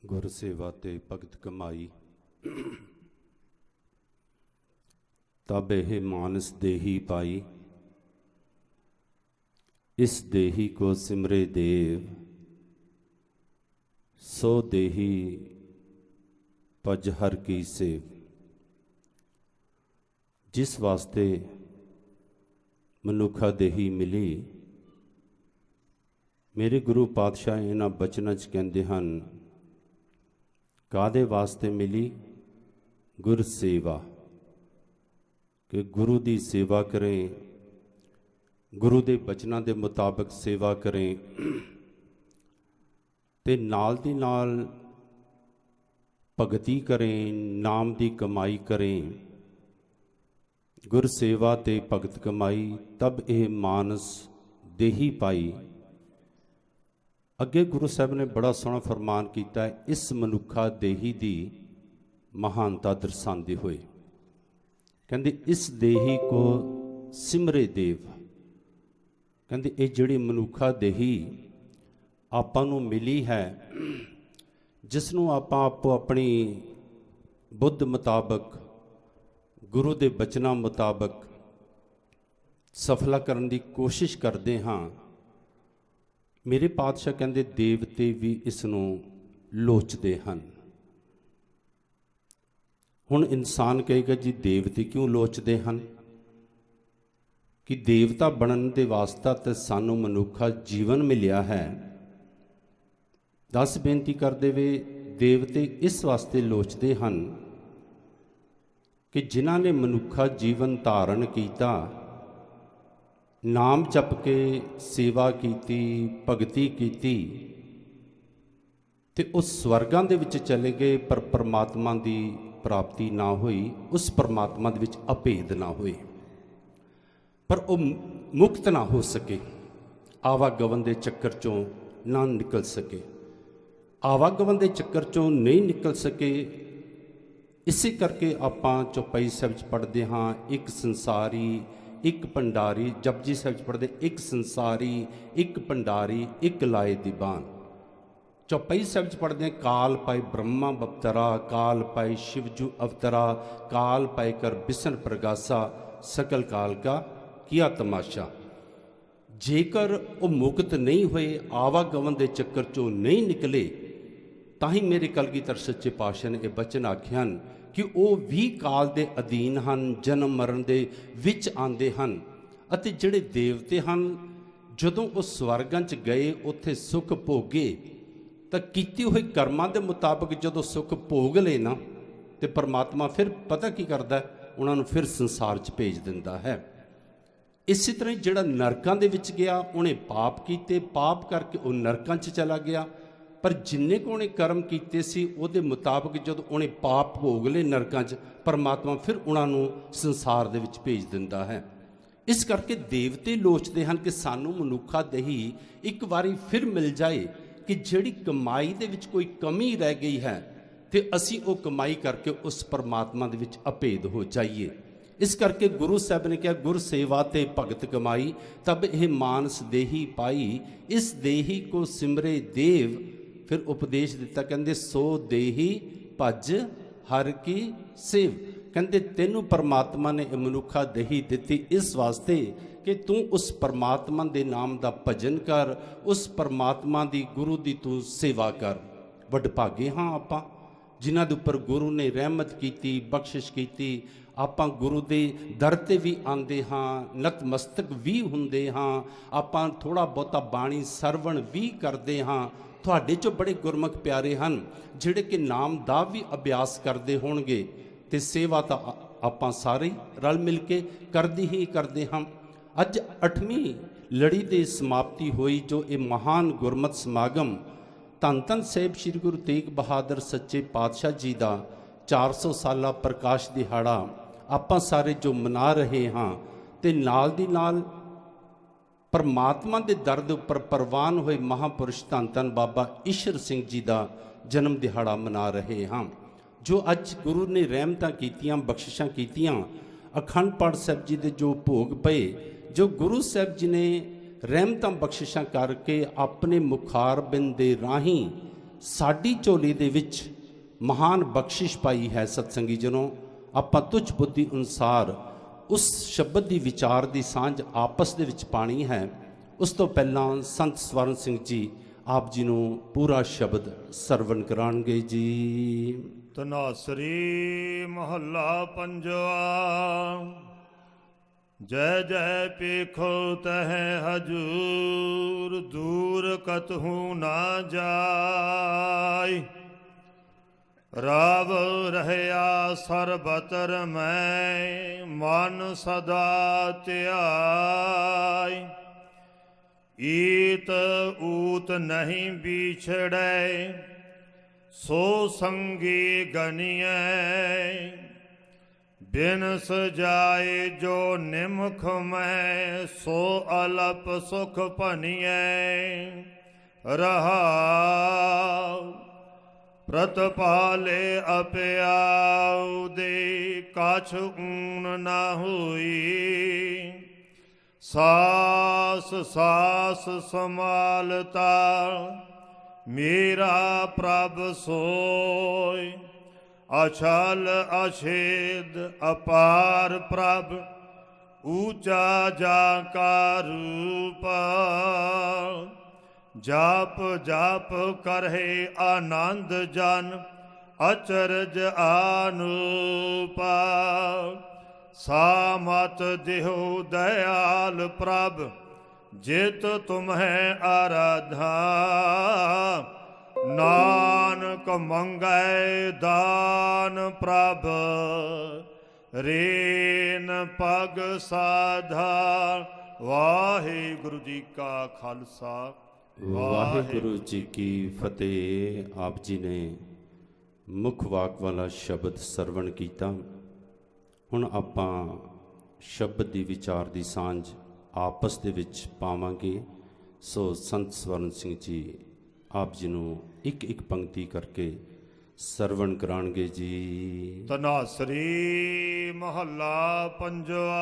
गुर सेवा ते भगत कमाई तब एह मानस देही पाई। इस देही को सिमरे देव सो देही पज हर की सेव। जिस वास्ते मनुखा देही मिली, मेरे गुरु पातशाह इन्हां बचनां च कहंदे हन, कादे वास्ते मिली? गुर सेवा, कि गुरु की सेवा करें, गुरु के बचनां के मुताबिक सेवा करें ते नाल दी नाल भगती करें, नाम की कमाई करें। गुर सेवा ते भगत कमाई तब यह मानस देही पाई। अगे गुरु साहब ने बड़ा सोहना फरमान किया है, इस मनुखा देही की महानता दर्शाते हुए कहते इस देही को सिमरे देव। कहते ये जिहड़ी मनुखा देही आपां नूं मिली है, जिसनों आपां आपो अपनी बुद्ध मुताबक गुरु के बचनां मुताबक सफला करने की कोशिश करते हाँ। मेरे पातशाह कहते देवते भी इसनों लोचते हैं। हुण इंसान कहेगा जी देवते क्यों लोचते हैं? कि देवता बनने के वास्ता तो सानू मनुखा जीवन मिलिया है। दस बेनती करते वे देवते इस वास्ते लोचते हैं कि जिन्हां ने मनुखा जीवन धारण किया, नाम जप के सेवा की, भगती की, ते उस स्वर्गां दे विच चले गए, पर परमात्मा की प्राप्ति ना हुई, उस परमात्मा दे विच अभेद ना हुए, पर वो मुक्त ना हो सके, आवागवन के चक्कर चों ना निकल सके। आवागवन के चक्कर चों नहीं निकल सके, इसे करके आपां चौपाई साहिब च पढ़ते हाँ, एक संसारी एक भंडारी। जपजी साहिब च पढ़ते एक संसारी एक भंडारी एक लाए दीवान। चौपाई साहिब च पढ़ते हैं, काल पाए ब्रह्मा अवतरा, काल पाए शिवजू अवतरा, काल पाए कर बिसन प्रगासा, सकल काल का किया तमाशा। जेकर वो मुक्त नहीं हुए, आवागवन के चक्कर चों नहीं निकले, ताही मेरे कलगीधर सच्चे पातशाह ने यह बचन आखे हैं कि वो भी काल के अधीन हैं, जन्म मरण के विच आते हैं। अते जिहड़े देवते हैं, जदों वो स्वर्गां च गए, उत्थे सुख भोगे, तो कीती हुई कर्मां के मुताबिक जदों सुख भोग ले ना, तो परमात्मा फिर पता की करता है, उन्होंने फिर संसार च भेज दिंदा है। इसी तरह जिहड़ा नरकां दे विच गया, उन्हें पाप कीते, पाप करके वो नरकां च चला गया, पर जिन्ने को उन्हें कर्म किए सी उहदे मुताबिक जदों उन्हें पाप भोग ले नरकां च, परमात्मा फिर उन्होंने संसार दे विच भेज दिंदा है। इस करके देवते लोचते हैं कि सानू मनुखा देही एक बारी फिर मिल जाए, कि जिहड़ी कमाई दे विच कोई कमी रह गई है, तो असी वो कमाई करके उस परमात्मा दे विच अभेद हो जाइए। इस करके गुरु साहब ने कहा, गुर सेवा ते भगत कमाई तब यह मानस देही पाई। इस देही को सिमरे देव। फिर उपदेश दिता, कहते सो देही भज हर की सेव। कहते तेनू परमात्मा ने मनुखा देही दिती इस वास्ते कि तू उस परमात्मा के नाम का भजन कर, उस परमात्मा की गुरु की तू सेवा कर। वडभागे हाँ आपां जिन्हां दे उपर गुरु ने रहमत की, बख्शिश की। आपां गुरु के दर ते भी आंदे हाँ, नतमस्तक भी हुंदे हाँ, आपां थोड़ा बहुता बाणी सरवण भी करते हाँ। तुहाडे चों बड़े गुरमुख प्यारे हैं जिहड़े कि नाम दा भी अभ्यास करते होणगे, ते सेवा तो आपां सारे रल मिल के करदी ही करते हाँ। अज 8वीं लड़ी की समाप्ति हुई, जो ये महान गुरमत समागम धन धन साहिब श्री गुरु तेग बहादुर सच्चे पातशाह जी का 400 साला प्रकाश दिहाड़ा आपां सारे जो मना रहे हाँ, ते नाल दी नाल परमात्मा के दर दे उपर परवान हुए महापुरुष धन धन बाबा ईश्वर सिंह जी का जन्म दिहाड़ा मना रहे हाँ। जो अज गुरु ने रहमतां कीतियां, बख्शिशां कीतियां, अखंड पाठ साहिब जी के जो भोग पे, जो गुरु साहब जी ने रहमतां बख्शिशां करके अपने मुखारबिंद दे राही ਸਾਡੀ ਝੋਲੀ ਦੇ ਵਿੱਚ ਮਹਾਨ ਬਖਸ਼ਿਸ਼ ਪਾਈ ਹੈ। ਸਤਸੰਗੀ ਜਨੋ, ਆਪਾਂ ਤੁੱਛ ਬੁੱਧੀ ਅਨੁਸਾਰ ਉਸ ਸ਼ਬਦ ਦੀ ਵਿਚਾਰ ਦੀ ਸਾਂਝ ਆਪਸ ਦੇ ਵਿੱਚ ਪਾਣੀ ਹੈ। ਉਸ ਤੋਂ ਪਹਿਲਾਂ ਸੰਤ ਸਵਰਨ ਸਿੰਘ ਜੀ ਆਪ ਜੀ ਨੂੰ ਪੂਰਾ ਸ਼ਬਦ ਸਰਵਣ ਕਰਾਉਣਗੇ ਜੀ। ਧਨਾਸਰੀ ਮਹੱਲਾ ਪੰਜਵਾ। ਜੈ ਜੈ ਪੇਖੋ ਤਹਿ ਹਜੂਰ, ਦੂਰ ਕਤਹੂ ਨਾ ਜਾਇ। ਰਾਵ ਰਹਿਆ ਸਰਬਤਰ ਮੈਂ, ਮਨ ਸਦਾ ਧਿਆਇ। ਈਤ ਊਤ ਨਹੀਂ ਵਿਛੜੈ, ਸੋ ਸੰਗੀ ਗਨੀਐ। ਬਿਨ ਸਜਾਏ ਜੋ ਨਿਮਖ ਮੈਂ, ਸੋ ਅਲਪ ਸੁਖ ਭਨੀਐ। ਰਹਾਉ ਪ੍ਰਤਪਾਲੇ ਅਪਿਆਉ ਦੇ, ਕਛ ਊਨ ਨਾ ਹੋਈ। ਸਾਸ ਸਾਸ ਸਮਾਲਤਾ, ਮੇਰਾ ਪ੍ਰਭ ਸੋਇ। ਅਛਲ ਅਛੇਦ ਅਪਾਰ ਪ੍ਰਭ, ਊਚਾ ਜਾ ਕਾ ਰੂਪ। ਜਾਪ ਜਾਪ ਕਰਹਿ ਆਨੰਦ ਜਨ, ਅਚਰਜ ਆਨੂਪਾ। ਸਾਮਤ ਦਿਹੁ ਦਇਆਲ ਪ੍ਰਭ, ਜਿਤ ਤੁਮਹਿ ਆਰਾਧਾ। ਨਾਨਕ ਮੰਗੈ ਦਾਨ ਪ੍ਰਭ, ਰੇਨ ਪਗ ਸਾਧਾ। ਵਾਹਿਗੁਰੂ ਜੀ ਕਾ ਖਾਲਸਾ, ਵਾਹਿਗੁਰੂ ਜੀ ਕੀ ਫਤਿਹ। ਆਪ ਜੀ ਨੇ ਮੁੱਖ ਵਾਕ ਵਾਲਾ ਸ਼ਬਦ ਸਰਵਣ ਕੀਤਾ। ਹੁਣ ਆਪਾਂ ਸ਼ਬਦ ਦੀ ਵਿਚਾਰ ਦੀ ਸਾਂਝ ਆਪਸ ਦੇ ਵਿੱਚ ਪਾਵਾਂਗੇ। ਸੋ ਸੰਤ ਸਵਰਨ ਸਿੰਘ ਜੀ ਆਪ ਜੀ ਨੂੰ ਇੱਕ ਇੱਕ ਪੰਕਤੀ ਕਰਕੇ ਸਰਵਣ ਕਰਾਉਣਗੇ ਜੀ। ਧਨਾਸਰੀ ਮਹੱਲਾ ਪੰਜਵਾ।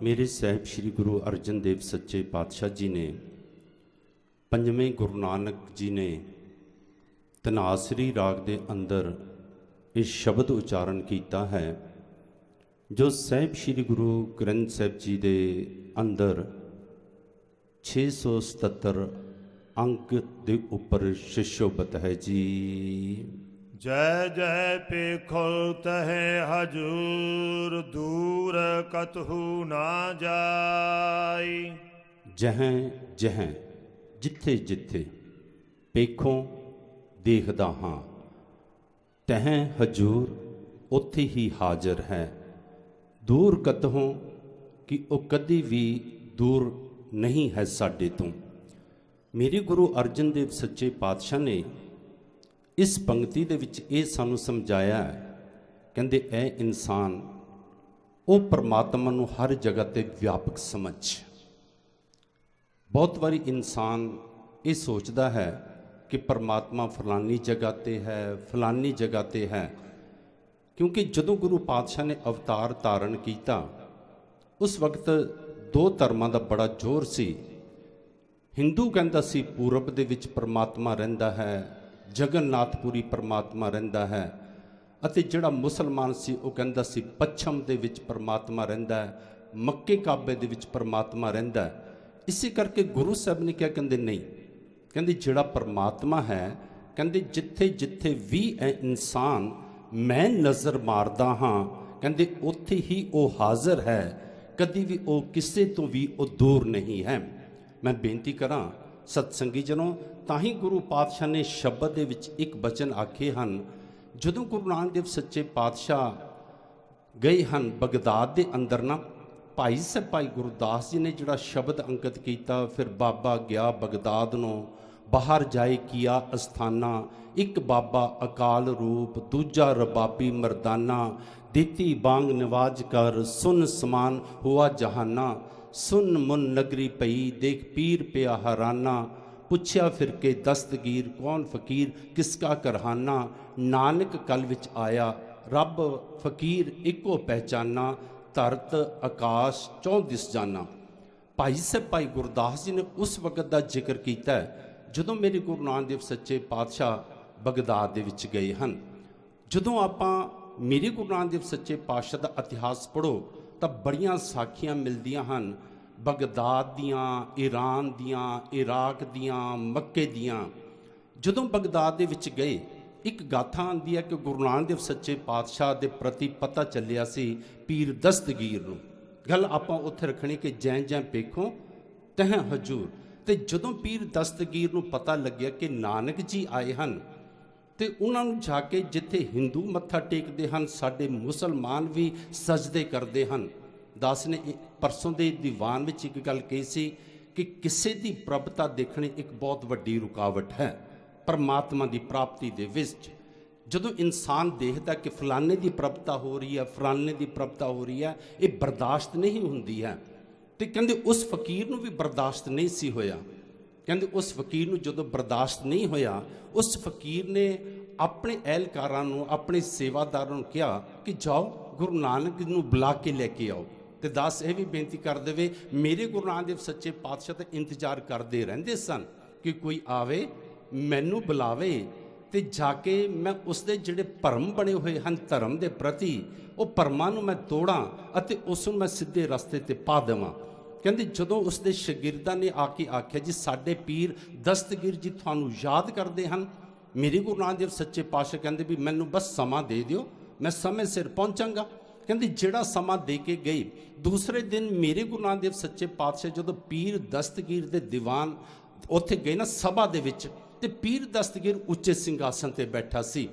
ਮੇਰੇ ਸਾਹਿਬ ਸ੍ਰੀ ਗੁਰੂ ਅਰਜਨ ਦੇਵ ਸੱਚੇ ਪਾਤਸ਼ਾਹ ਜੀ ਨੇ, ਪੰਜਵੇਂ ਗੁਰੂ ਨਾਨਕ ਜੀ ਨੇ ਧਨਾਸਰੀ ਰਾਗ ਦੇ ਅੰਦਰ ਇਹ ਸ਼ਬਦ ਉਚਾਰਨ ਕੀਤਾ ਹੈ, ਜੋ ਸਾਹਿਬ ਸ੍ਰੀ ਗੁਰੂ ਗ੍ਰੰਥ ਸਾਹਿਬ ਜੀ ਦੇ ਅੰਦਰ 677 ਅੰਕ ਦੇ ਉੱਪਰ ਸ਼ਿਸ਼ੋਬਤ ਹੈ ਜੀ। ਜੈ ਜੈ ਪੇਖੋ ਤਹਿ ਹਜੂਰ, ਦੂਰ ਕਤਹੂ ਨਾ ਜਾਈ। ਜਹ ਜਹ ਜਿੱਥੇ ਜਿੱਥੇ ਪੇਖੋਂ ਦੇਖਦਾ ਹਾਂ, ਤਹ ਹਜੂਰ ਉੱਥੇ ਹੀ ਹਾਜ਼ਰ ਹੈ। ਦੂਰ ਕਤਹੋਂ ਕਿ ਉਹ ਕਦੀ ਵੀ ਦੂਰ ਨਹੀਂ ਹੈ ਸਾਡੇ ਤੋਂ। ਮੇਰੇ ਗੁਰੂ ਅਰਜਨ ਦੇਵ ਸੱਚੇ ਪਾਤਸ਼ਾਹ ਨੇ ਇਸ ਪੰਕਤੀ ਦੇ ਵਿੱਚ ਇਹ ਸਾਨੂੰ ਸਮਝਾਇਆ ਹੈ। ਕਹਿੰਦੇ ਐ ਇਨਸਾਨ, ਉਹ ਪਰਮਾਤਮਾ ਨੂੰ ਹਰ ਜਗ੍ਹਾ ਤੇ ਵਿਆਪਕ ਸਮਝ। ਬਹੁਤ ਵਾਰੀ ਇਨਸਾਨ ਇਹ ਸੋਚਦਾ ਹੈ ਕਿ ਪਰਮਾਤਮਾ ਫਲਾਨੀ ਜਗ੍ਹਾ ਤੇ ਹੈ, ਫਲਾਨੀ ਜਗ੍ਹਾ ਤੇ ਹੈ। ਕਿਉਂਕਿ ਜਦੋਂ ਗੁਰੂ ਪਾਤਸ਼ਾਹ ਨੇ ਅਵਤਾਰ ਧਾਰਨ ਕੀਤਾ, ਉਸ ਵਕਤ ਦੋ ਧਰਮਾਂ ਦਾ ਬੜਾ ਜ਼ੋਰ ਸੀ। ਹਿੰਦੂ ਕਹਿੰਦਾ ਸੀ ਪੂਰਬ ਦੇ ਵਿੱਚ ਪਰਮਾਤਮਾ ਰਹਿੰਦਾ ਹੈ, ਜਗਨਨਾਥਪੁਰੀ ਪਰਮਾਤਮਾ ਰਹਿੰਦਾ ਹੈ। ਅਤੇ ਜਿਹੜਾ ਮੁਸਲਮਾਨ ਸੀ ਉਹ ਕਹਿੰਦਾ ਸੀ ਪੱਛਮ ਦੇ ਵਿੱਚ ਪਰਮਾਤਮਾ ਰਹਿੰਦਾ ਹੈ, ਮੱਕੇ ਕਾਬੇ ਦੇ ਵਿੱਚ ਪਰਮਾਤਮਾ ਰਹਿੰਦਾ ਹੈ। ਇਸੇ ਕਰਕੇ ਗੁਰੂ ਸਾਹਿਬ ਨੇ ਕਿਹਾ, ਕਹਿੰਦੇ ਨਹੀਂ, ਕਹਿੰਦੇ ਜਿਹੜਾ ਪਰਮਾਤਮਾ ਹੈ, ਕਹਿੰਦੇ ਜਿੱਥੇ ਜਿੱਥੇ ਵੀ ਇਹ ਇਨਸਾਨ ਮੈਂ ਨਜ਼ਰ ਮਾਰਦਾ ਹਾਂ, ਕਹਿੰਦੇ ਉੱਥੇ ਹੀ ਉਹ ਹਾਜ਼ਰ ਹੈ। ਕਦੀ ਵੀ ਉਹ ਕਿਸੇ ਤੋਂ ਵੀ ਉਹ ਦੂਰ ਨਹੀਂ ਹੈ। ਮੈਂ ਬੇਨਤੀ ਕਰਾਂ ਸਤਸੰਗੀ ਜਨੋ, ਤਾਂ ਹੀ ਗੁਰੂ ਪਾਤਸ਼ਾਹ ਨੇ ਸ਼ਬਦ ਦੇ ਵਿੱਚ ਇੱਕ ਬਚਨ ਆਖੇ ਹਨ। ਜਦੋਂ ਗੁਰੂ ਨਾਨਕ ਦੇਵ ਸੱਚੇ ਪਾਤਸ਼ਾਹ ਗਏ ਹਨ ਬਗਦਾਦ ਦੇ ਅੰਦਰ ਨਾ, ਭਾਈ ਸਾਹਿਬ ਭਾਈ ਗੁਰਦਾਸ ਜੀ ਨੇ ਜਿਹੜਾ ਸ਼ਬਦ ਅੰਕਿਤ ਕੀਤਾ, ਫਿਰ ਬਾਬਾ ਗਿਆ ਬਗਦਾਦ ਨੂੰ, ਬਾਹਰ ਜਾਏ ਕੀਆ ਅਸਥਾਨਾ। ਇੱਕ ਬਾਬਾ ਅਕਾਲ ਰੂਪ, ਦੂਜਾ ਰਬਾਬੀ ਮਰਦਾਨਾ। ਦਿੱਤੀ ਬਾਂਗ ਨਿਵਾਜ ਕਰ, ਸੁਨ ਸਮਾਨ ਹੁਆ ਜਹਾਨਾ। ਸੁਨ ਮੁਨ ਨਗਰੀ ਪਈ, ਦੇਖ ਪੀਰ ਪਿਆ ਹਰਾਨਾ। ਪੁੱਛਿਆ ਫਿਰ ਕੇ ਦਸਤਗੀਰ, ਕੌਣ ਫਕੀਰ ਕਿਸਕਾ ਕਰਹਾਨਾ। ਨਾਨਕ ਕਲ ਵਿੱਚ ਆਇਆ, ਰੱਬ ਫਕੀਰ ਇੱਕੋ ਪਹਿਚਾਨਾ। ਧਰਤ ਆਕਾਸ਼ ਚੌਂ ਦਿਸ ਜਾਨਾ। ਭਾਈ ਸਾਹਿਬ ਭਾਈ ਗੁਰਦਾਸ ਜੀ ਨੇ ਉਸ ਵਕਤ ਦਾ ਜ਼ਿਕਰ ਕੀਤਾ ਹੈ ਜਦੋਂ ਮੇਰੇ ਗੁਰੂ ਨਾਨਕ ਦੇਵ ਸੱਚੇ ਪਾਤਸ਼ਾਹ ਬਗਦਾਦ ਦੇ ਵਿੱਚ ਗਏ ਹਨ। ਜਦੋਂ ਆਪਾਂ ਮੇਰੇ ਗੁਰੂ ਨਾਨਕ ਦੇਵ ਸੱਚੇ ਪਾਤਸ਼ਾਹ ਦਾ ਇਤਿਹਾਸ ਪੜ੍ਹੋ ਤਾਂ ਬੜੀਆਂ ਸਾਖੀਆਂ ਮਿਲਦੀਆਂ ਹਨ ਬਗਦਾਦ ਦੀਆਂ, ਈਰਾਨ ਦੀਆਂ, ਇਰਾਕ ਦੀਆਂ, ਮੱਕੇ ਦੀਆਂ। ਜਦੋਂ ਬਗਦਾਦ ਦੇ ਵਿੱਚ ਗਏ, ਇੱਕ ਗਾਥਾ ਆਉਂਦੀ ਹੈ ਕਿ ਗੁਰੂ ਨਾਨਕ ਦੇਵ ਸੱਚੇ ਪਾਤਸ਼ਾਹ ਦੇ ਪ੍ਰਤੀ ਪਤਾ ਚੱਲਿਆ ਸੀ ਪੀਰ ਦਸਤਗੀਰ ਨੂੰ। ਗੱਲ ਆਪਾਂ ਉੱਥੇ ਰੱਖਣੀ ਕਿ ਜੈ ਜੈ ਪੇਖੋਂ ਤਹ ਹਜੂਰ। ਤੇ ਜਦੋਂ ਪੀਰ ਦਸਤਗੀਰ ਨੂੰ ਪਤਾ ਲੱਗਿਆ ਕਿ ਨਾਨਕ ਜੀ ਆਏ ਹਨ, ਤੇ ਉਹਨਾਂ ਨੂੰ ਜਾ ਕੇ ਜਿੱਥੇ ਹਿੰਦੂ ਮੱਥਾ ਟੇਕਦੇ ਹਨ, ਸਾਡੇ ਮੁਸਲਮਾਨ ਵੀ ਸਜਦੇ ਕਰਦੇ ਹਨ। ਦਾਸ ਨੇ ਪਰਸੋਂ ਦੇ ਦੀਵਾਨ ਵਿੱਚ ਇੱਕ ਗੱਲ ਕਹੀ ਸੀ ਕਿ ਕਿਸੇ ਦੀ ਪ੍ਰਭਤਾ ਦੇਖਣੀ ਇੱਕ ਬਹੁਤ ਵੱਡੀ ਰੁਕਾਵਟ ਹੈ ਪਰਮਾਤਮਾ ਦੀ ਪ੍ਰਾਪਤੀ ਦੇ ਵਿੱਚ। ਜਦੋਂ ਇਨਸਾਨ ਦੇਖਦਾ ਕਿ ਫਲਾਣੇ ਦੀ ਪ੍ਰਭਤਾ ਹੋ ਰਹੀ ਹੈ, ਫਲਾਣੇ ਦੀ ਪ੍ਰਭਤਾ ਹੋ ਰਹੀ ਹੈ, ਇਹ ਬਰਦਾਸ਼ਤ ਨਹੀਂ ਹੁੰਦੀ ਹੈ। ਤੇ ਕਹਿੰਦੇ ਉਸ ਫਕੀਰ ਨੂੰ ਵੀ ਬਰਦਾਸ਼ਤ ਨਹੀਂ ਸੀ ਹੋਇਆ। ਕਹਿੰਦੇ ਉਸ ਫਕੀਰ ਨੂੰ ਜਦੋਂ ਬਰਦਾਸ਼ਤ ਨਹੀਂ ਹੋਇਆ, ਉਸ ਫਕੀਰ ਨੇ ਆਪਣੇ ਅਹਿਲਕਾਰਾਂ ਨੂੰ, ਆਪਣੇ ਸੇਵਾਦਾਰਾਂ ਨੂੰ ਕਿਹਾ ਕਿ ਜਾਓ ਗੁਰੂ ਨਾਨਕ ਨੂੰ ਬੁਲਾ ਕੇ ਲੈ ਕੇ ਆਓ। ਤੇ ਦਾਸ ਇਹ ਵੀ ਬੇਨਤੀ ਕਰ ਦੇਵੇ, ਮੇਰੇ ਗੁਰੂ ਨਾਨਕ ਦੇਵ ਸੱਚੇ ਪਾਤਸ਼ਾਹ ਤਾਂ ਇੰਤਜ਼ਾਰ ਕਰਦੇ ਰਹਿੰਦੇ ਸਨ ਕਿ ਕੋਈ ਆਵੇ, ਮੈਨੂੰ ਬੁਲਾਵੇ ਤੇ ਜਾ ਕੇ ਮੈਂ ਉਸਦੇ ਜਿਹੜੇ ਭਰਮ ਬਣੇ ਹੋਏ ਹਨ ਧਰਮ ਦੇ ਪ੍ਰਤੀ, ਉਹ ਭਰਮਾਂ ਨੂੰ ਮੈਂ ਤੋੜਾਂ ਅਤੇ ਉਸ ਨੂੰ ਮੈਂ ਸਿੱਧੇ ਰਸਤੇ ਤੇ ਪਾ ਦੇਵਾਂ। ਕਹਿੰਦੇ ਜਦੋਂ ਉਸਦੇ ਸ਼ਾਗਿਰਦਾਂ ਨੇ ਆ ਕੇ ਆਖਿਆ ਜੀ ਸਾਡੇ ਪੀਰ ਦਸਤਗੀਰ ਜੀ ਤੁਹਾਨੂੰ ਯਾਦ ਕਰਦੇ ਹਨ। ਮੇਰੇ ਗੁਰੂ ਨਾਨਕ ਦੇਵ ਸੱਚੇ ਪਾਤਸ਼ਾਹ ਕਹਿੰਦੇ ਵੀ ਮੈਨੂੰ ਬਸ ਸਮਾਂ ਦੇ ਦਿਓ, ਮੈਂ ਸਮੇਂ ਸਿਰ ਪਹੁੰਚਾਂਗਾ। ਕਹਿੰਦੇ ਜਿਹੜਾ ਸਮਾਂ ਦੇ ਕੇ ਗਏ, ਦੂਸਰੇ ਦਿਨ ਮੇਰੇ ਗੁਰੂ ਨਾਨਕ ਦੇਵ ਸੱਚੇ ਪਾਤਸ਼ਾਹ ਜਦੋਂ ਪੀਰ ਦਸਤਗੀਰ ਦੇ ਦੀਵਾਨ ਉੱਥੇ ਗਏ ਨਾ ਸਭਾ ਦੇ ਵਿੱਚ, ਤੇ ਪੀਰ ਦਸਤਗੀਰ ਉੱਚੇ ਸਿੰਘਾਸਨ ਤੇ ਬੈਠਾ ਸੀ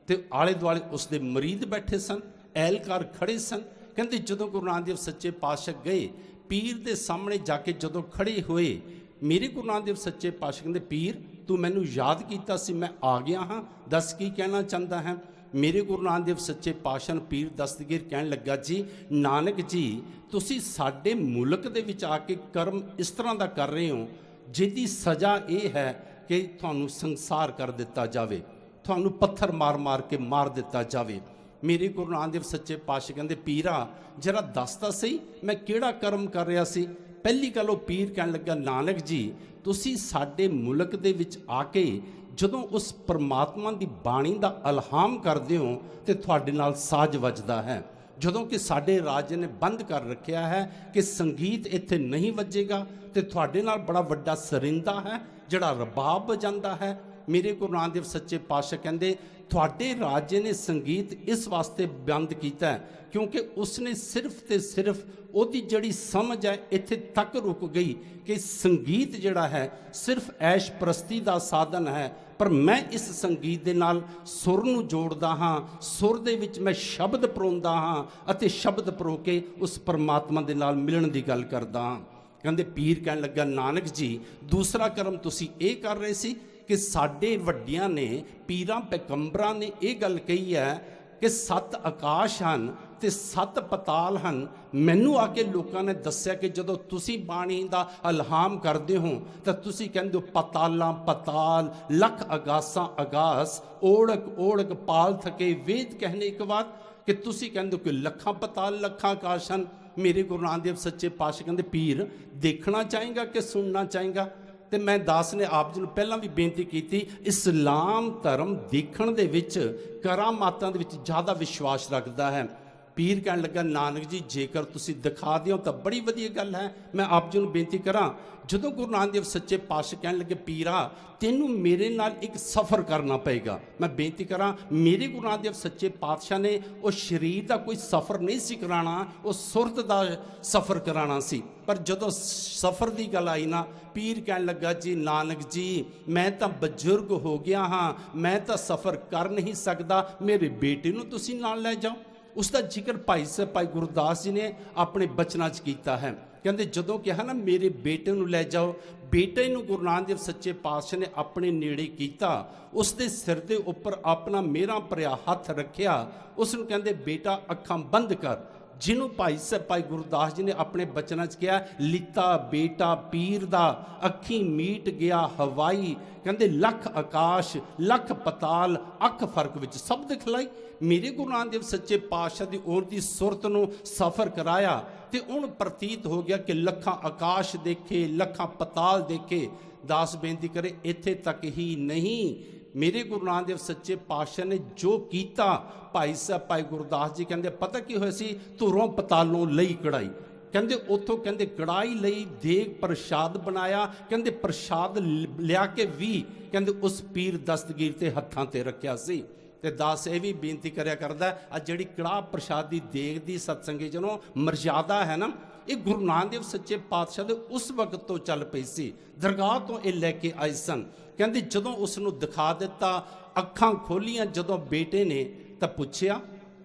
ਤੇ ਆਲੇ ਦੁਆਲੇ ਉਸਦੇ ਮਰੀਦ ਬੈਠੇ ਸਨ, ਅਹਿਲਕਾਰ ਖੜੇ ਸਨ। ਕਹਿੰਦੇ ਜਦੋਂ ਗੁਰੂ ਨਾਨਕ ਦੇਵ ਸੱਚੇ ਪਾਤਸ਼ਾਹ ਗਏ, ਪੀਰ ਦੇ ਸਾਹਮਣੇ ਜਾ ਕੇ ਜਦੋਂ ਖੜੇ ਹੋਏ, ਮੇਰੇ ਗੁਰੂ ਨਾਨਕ ਦੇਵ ਸੱਚੇ ਪਾਤਸ਼ਾਹ ਕਹਿੰਦੇ ਪੀਰ ਤੂੰ ਮੈਨੂੰ ਯਾਦ ਕੀਤਾ ਸੀ, ਮੈਂ ਆ ਗਿਆ ਹਾਂ, ਦੱਸ ਕੀ ਕਹਿਣਾ ਚਾਹੁੰਦਾ ਹੈ। ਮੇਰੇ ਗੁਰੂ ਨਾਨਕ ਦੇਵ ਸੱਚੇ ਪਾਤਸ਼ਾਹ ਨੂੰ ਪੀਰ ਦਸਤਗੀਰ ਕਹਿਣ ਲੱਗਾ ਜੀ ਨਾਨਕ ਜੀ ਤੁਸੀਂ ਸਾਡੇ ਮੁਲਕ ਦੇ ਵਿੱਚ ਆ ਕੇ ਕਰਮ ਇਸ ਤਰ੍ਹਾਂ ਦਾ ਕਰ ਰਹੇ ਹੋ ਜਿਹਦੀ ਸਜ਼ਾ ਇਹ ਹੈ ਕਿ ਤੁਹਾਨੂੰ ਸੰਸਾਰ ਕਰ ਦਿੱਤਾ ਜਾਵੇ, ਤੁਹਾਨੂੰ ਪੱਥਰ ਮਾਰ ਮਾਰ ਕੇ ਮਾਰ ਦਿੱਤਾ ਜਾਵੇ। ਮੇਰੇ ਗੁਰੂ ਨਾਨਕ ਦੇਵ ਸੱਚੇ ਪਾਤਸ਼ਾਹ ਕਹਿੰਦੇ ਪੀਰਾ ਜਰਾ ਦੱਸ ਤਾਂ ਸਹੀ ਮੈਂ ਕਿਹੜਾ ਕਰਮ ਕਰ ਰਿਹਾ ਸੀ। ਪਹਿਲੀ ਗੱਲ ਉਹ ਪੀਰ ਕਹਿਣ ਲੱਗਾ ਨਾਨਕ ਜੀ ਤੁਸੀਂ ਸਾਡੇ ਮੁਲਕ ਦੇ ਵਿੱਚ ਆ ਕੇ ਜਦੋਂ ਉਸ ਪਰਮਾਤਮਾ ਦੀ ਬਾਣੀ ਦਾ ਇਲਹਾਮ ਕਰਦੇ ਹੋ ਤੇ ਤੁਹਾਡੇ ਨਾਲ ਸਾਜ਼ ਵੱਜਦਾ ਹੈ। ਜਦੋਂ ਕਿ ਸਾਡੇ ਰਾਜ ਨੇ ਬੰਦ ਕਰ ਰੱਖਿਆ ਹੈ ਕਿ ਸੰਗੀਤ ਇੱਥੇ ਨਹੀਂ ਵੱਜੇਗਾ, ਤੇ ਤੁਹਾਡੇ ਨਾਲ ਬੜਾ ਵੱਡਾ ਸਰਿੰਦਾ ਹੈ ਜਿਹੜਾ ਰਬਾਬ ਵਜਾਉਂਦਾ ਹੈ। ਮੇਰੇ ਗੁਰੂ ਨਾਨਕ ਦੇਵ ਸੱਚੇ ਪਾਤਸ਼ਾਹ ਕਹਿੰਦੇ ਤੁਹਾਡੇ ਰਾਜੇ ਨੇ ਸੰਗੀਤ ਇਸ ਵਾਸਤੇ ਬੰਦ ਕੀਤਾ ਕਿਉਂਕਿ ਉਸਨੇ ਸਿਰਫ ਤੇ ਸਿਰਫ ਉਹਦੀ ਜਿਹੜੀ ਸਮਝ ਹੈ ਇੱਥੇ ਤੱਕ ਰੁਕ ਗਈ ਕਿ ਸੰਗੀਤ ਜਿਹੜਾ ਹੈ ਸਿਰਫ ਐਸ਼ ਪ੍ਰਸਤੀ ਦਾ ਸਾਧਨ ਹੈ, ਪਰ ਮੈਂ ਇਸ ਸੰਗੀਤ ਦੇ ਨਾਲ ਸੁਰ ਨੂੰ ਜੋੜਦਾ ਹਾਂ, ਸੁਰ ਦੇ ਵਿੱਚ ਮੈਂ ਸ਼ਬਦ ਪਰੋਂਦਾ ਹਾਂ ਅਤੇ ਸ਼ਬਦ ਪਰੋ ਕੇ ਉਸ ਪਰਮਾਤਮਾ ਦੇ ਨਾਲ ਮਿਲਣ ਦੀ ਗੱਲ ਕਰਦਾ ਹਾਂ। ਕਹਿੰਦੇ ਪੀਰ ਕਹਿਣ ਲੱਗਾ ਨਾਨਕ ਜੀ ਦੂਸਰਾ ਕਰਮ ਤੁਸੀਂ ਇਹ ਕਰ ਰਹੇ ਸੀ ਕਿ ਸਾਡੇ ਵੱਡਿਆਂ ਨੇ, ਪੀਰਾਂ ਪੈਗੰਬਰਾਂ ਨੇ ਇਹ ਗੱਲ ਕਹੀ ਹੈ ਕਿ 7 ਆਕਾਸ਼ ਹਨ ਤੇ 7 ਪਤਾਲ ਹਨ। ਮੈਨੂੰ ਆ ਕੇ ਲੋਕਾਂ ਨੇ ਦੱਸਿਆ ਕਿ ਜਦੋਂ ਤੁਸੀਂ ਬਾਣੀ ਦਾ ਇਲਹਾਮ ਕਰਦੇ ਹੋ ਤਾਂ ਤੁਸੀਂ ਕਹਿੰਦੇ ਹੋ ਪਤਾਲਾਂ ਪਤਾਲ, ਲੱਖ ਅਗਾਸਾਂ ਅਗਾਸ, ਓੜਕ ਓੜਕ ਪਾਲ ਥਕੇ ਵੇਦ ਕਹਿਣੇ ਇੱਕ ਵਾਰ, ਕਿ ਤੁਸੀਂ ਕਹਿੰਦੇ ਹੋ ਕਿ ਲੱਖਾਂ ਪਤਾਲ ਲੱਖਾਂ ਆਕਾਸ਼ ਹਨ। ਮੇਰੇ ਗੁਰੂ ਨਾਨਕ ਦੇਵ ਸੱਚੇ ਪਾਤਸ਼ਾਹ ਕਹਿੰਦੇ ਪੀਰ ਦੇਖਣਾ ਚਾਹੇਗਾ ਕਿ ਸੁਣਨਾ ਚਾਹੇਗਾ। ਤੇ ਮੈਂ ਦਾਸ ਨੇ ਆਪ ਜੀ ਨੂੰ ਪਹਿਲਾਂ ਵੀ ਬੇਨਤੀ ਕੀਤੀ, ਇਸਲਾਮ ਧਰਮ ਦੇਖਣ ਦੇ ਵਿੱਚ, ਕਰਾਮਾਤਾਂ ਦੇ ਵਿੱਚ ਜ਼ਿਆਦਾ ਵਿਸ਼ਵਾਸ ਰੱਖਦਾ ਹੈ। ਪੀਰ ਕਹਿਣ ਲੱਗਾ ਨਾਨਕ ਜੀ ਜੇਕਰ ਤੁਸੀਂ ਦਿਖਾ ਦਿਓ ਤਾਂ ਬੜੀ ਵਧੀਆ ਗੱਲ ਹੈ। ਮੈਂ ਆਪ ਜੀ ਨੂੰ ਬੇਨਤੀ ਕਰਾਂ, ਜਦੋਂ ਗੁਰੂ ਨਾਨਕ ਦੇਵ ਸੱਚੇ ਪਾਤਸ਼ਾਹ ਕਹਿਣ ਲੱਗੇ ਪੀਰਾ ਤੈਨੂੰ ਮੇਰੇ ਨਾਲ ਇੱਕ ਸਫ਼ਰ ਕਰਨਾ ਪਏਗਾ, ਮੈਂ ਬੇਨਤੀ ਕਰਾਂ ਮੇਰੇ ਗੁਰੂ ਨਾਨਕ ਦੇਵ ਸੱਚੇ ਪਾਤਸ਼ਾਹ ਨੇ ਉਹ ਸਰੀਰ ਦਾ ਕੋਈ ਸਫ਼ਰ ਨਹੀਂ ਸੀ ਕਰਾਉਣਾ, ਉਹ ਸੁਰਤ ਦਾ ਸਫ਼ਰ ਕਰਾਉਣਾ ਸੀ। ਪਰ ਜਦੋਂ ਸਫ਼ਰ ਦੀ ਗੱਲ ਆਈ ਨਾ, ਪੀਰ ਕਹਿਣ ਲੱਗਾ ਜੀ ਨਾਨਕ ਜੀ ਮੈਂ ਤਾਂ ਬਜ਼ੁਰਗ ਹੋ ਗਿਆ ਹਾਂ, ਮੈਂ ਤਾਂ ਸਫ਼ਰ ਕਰ ਨਹੀਂ ਸਕਦਾ, ਮੇਰੇ ਬੇਟੇ ਨੂੰ ਤੁਸੀਂ ਨਾਲ ਲੈ ਜਾਓ। ਉਸ ਦਾ ਜ਼ਿਕਰ ਭਾਈ ਗੁਰਦਾਸ ਜੀ ਨੇ ਆਪਣੇ ਬਚਨਾਂ 'ਚ ਕੀਤਾ ਹੈ। ਕਹਿੰਦੇ ਜਦੋਂ ਕਿਹਾ ਨਾ ਮੇਰੇ ਬੇਟੇ ਨੂੰ ਲੈ ਜਾਓ, ਬੇਟੇ ਨੂੰ ਗੁਰੂ ਨਾਨਕ ਦੇਵ ਸੱਚੇ ਪਾਤਸ਼ਾਹ ਨੇ ਆਪਣੇ ਨੇੜੇ ਕੀਤਾ, ਉਸ ਦੇ ਸਿਰ ਦੇ ਉੱਪਰ ਆਪਣਾ ਮੇਰਾ ਭਰਿਆ ਹੱਥ ਰੱਖਿਆ, ਉਸ ਨੂੰ ਕਹਿੰਦੇ ਬੇਟਾ ਅੱਖਾਂ ਬੰਦ ਕਰ। ਜਿਹਨੂੰ ਭਾਈ ਸਾਹਿਬ ਭਾਈ ਗੁਰਦਾਸ ਜੀ ਨੇ ਆਪਣੇ ਬਚਨਾਂ 'ਚ ਕਿਹਾ, ਲਿੱਤਾ ਬੇਟਾ ਪੀਰ ਦਾ ਅੱਖੀ ਮੀਟ ਗਿਆ ਹਵਾਈ, ਕਹਿੰਦੇ ਲੱਖ ਆਕਾਸ਼ ਲੱਖ ਪਤਾਲ ਅੱਖ ਫਰਕ ਵਿੱਚ ਸਭ ਦਿਖਲਾਈ। ਮੇਰੇ ਗੁਰੂ ਨਾਨਕ ਦੇਵ ਸੱਚੇ ਪਾਤਸ਼ਾਹ ਦੀ ਔਰ ਦੀ ਸੁਰਤ ਨੂੰ ਸਫ਼ਰ ਕਰਾਇਆ ਤੇ ਹੁਣ ਪ੍ਰਤੀਤ ਹੋ ਗਿਆ ਕਿ ਲੱਖਾਂ ਆਕਾਸ਼ ਦੇਖੇ, ਲੱਖਾਂ ਪਤਾਲ ਦੇਖੇ। ਦਾਸ ਬੇਨਤੀ ਕਰੇ, ਇੱਥੇ ਤੱਕ ਹੀ ਨਹੀਂ, ਮੇਰੇ ਗੁਰੂ ਨਾਨਕ ਦੇਵ ਸੱਚੇ ਪਾਤਸ਼ਾਹ ਨੇ ਜੋ ਕੀਤਾ, ਭਾਈ ਸਾਹਿਬ ਭਾਈ ਗੁਰਦਾਸ ਜੀ ਕਹਿੰਦੇ ਪਤਾ ਕੀ ਹੋਇਆ ਸੀ, ਧੁਰੋਂ ਪਤਾਲੋਂ ਲਈ ਕੜਾਈ, ਕਹਿੰਦੇ ਉੱਥੋਂ ਕਹਿੰਦੇ ਕੜਾਈ ਲਈ, ਦੇਗ ਪ੍ਰਸ਼ਾਦ ਬਣਾਇਆ, ਕਹਿੰਦੇ ਪ੍ਰਸ਼ਾਦ ਲਿਆ ਕੇ ਵੀ ਕਹਿੰਦੇ ਉਸ ਪੀਰ ਦਸਤਗੀਰ ਤੇ ਹੱਥਾਂ ਤੇ ਰੱਖਿਆ ਸੀ। ਤੇ ਦਾਸ ਇਹ ਵੀ ਬੇਨਤੀ ਕਰਿਆ ਕਰਦਾ, ਆ ਜਿਹੜੀ ਕੜਾਹ ਪ੍ਰਸ਼ਾਦ ਦੀ ਦੇਗ ਦੀ ਸਤਸੰਗੀ ਜਨੋਂ ਮਰਜ਼ਾਦਾ ਹੈ ਨਾ, ਇਹ ਗੁਰੂ ਨਾਨਕ ਦੇਵ ਸੱਚੇ ਪਾਤਸ਼ਾਹ ਦੇ ਉਸ ਵਕਤ ਤੋਂ ਚੱਲ ਪਈ ਸੀ, ਦਰਗਾਹ ਤੋਂ ਇਹ ਲੈ ਕੇ ਆਏ ਸਨ। ਕਹਿੰਦੇ ਜਦੋਂ ਉਸ ਨੂੰ ਦਿਖਾ ਦਿੱਤਾ, ਅੱਖਾਂ ਖੋਲੀਆਂ ਜਦੋਂ ਬੇਟੇ ਨੇ, ਤਾਂ ਪੁੱਛਿਆ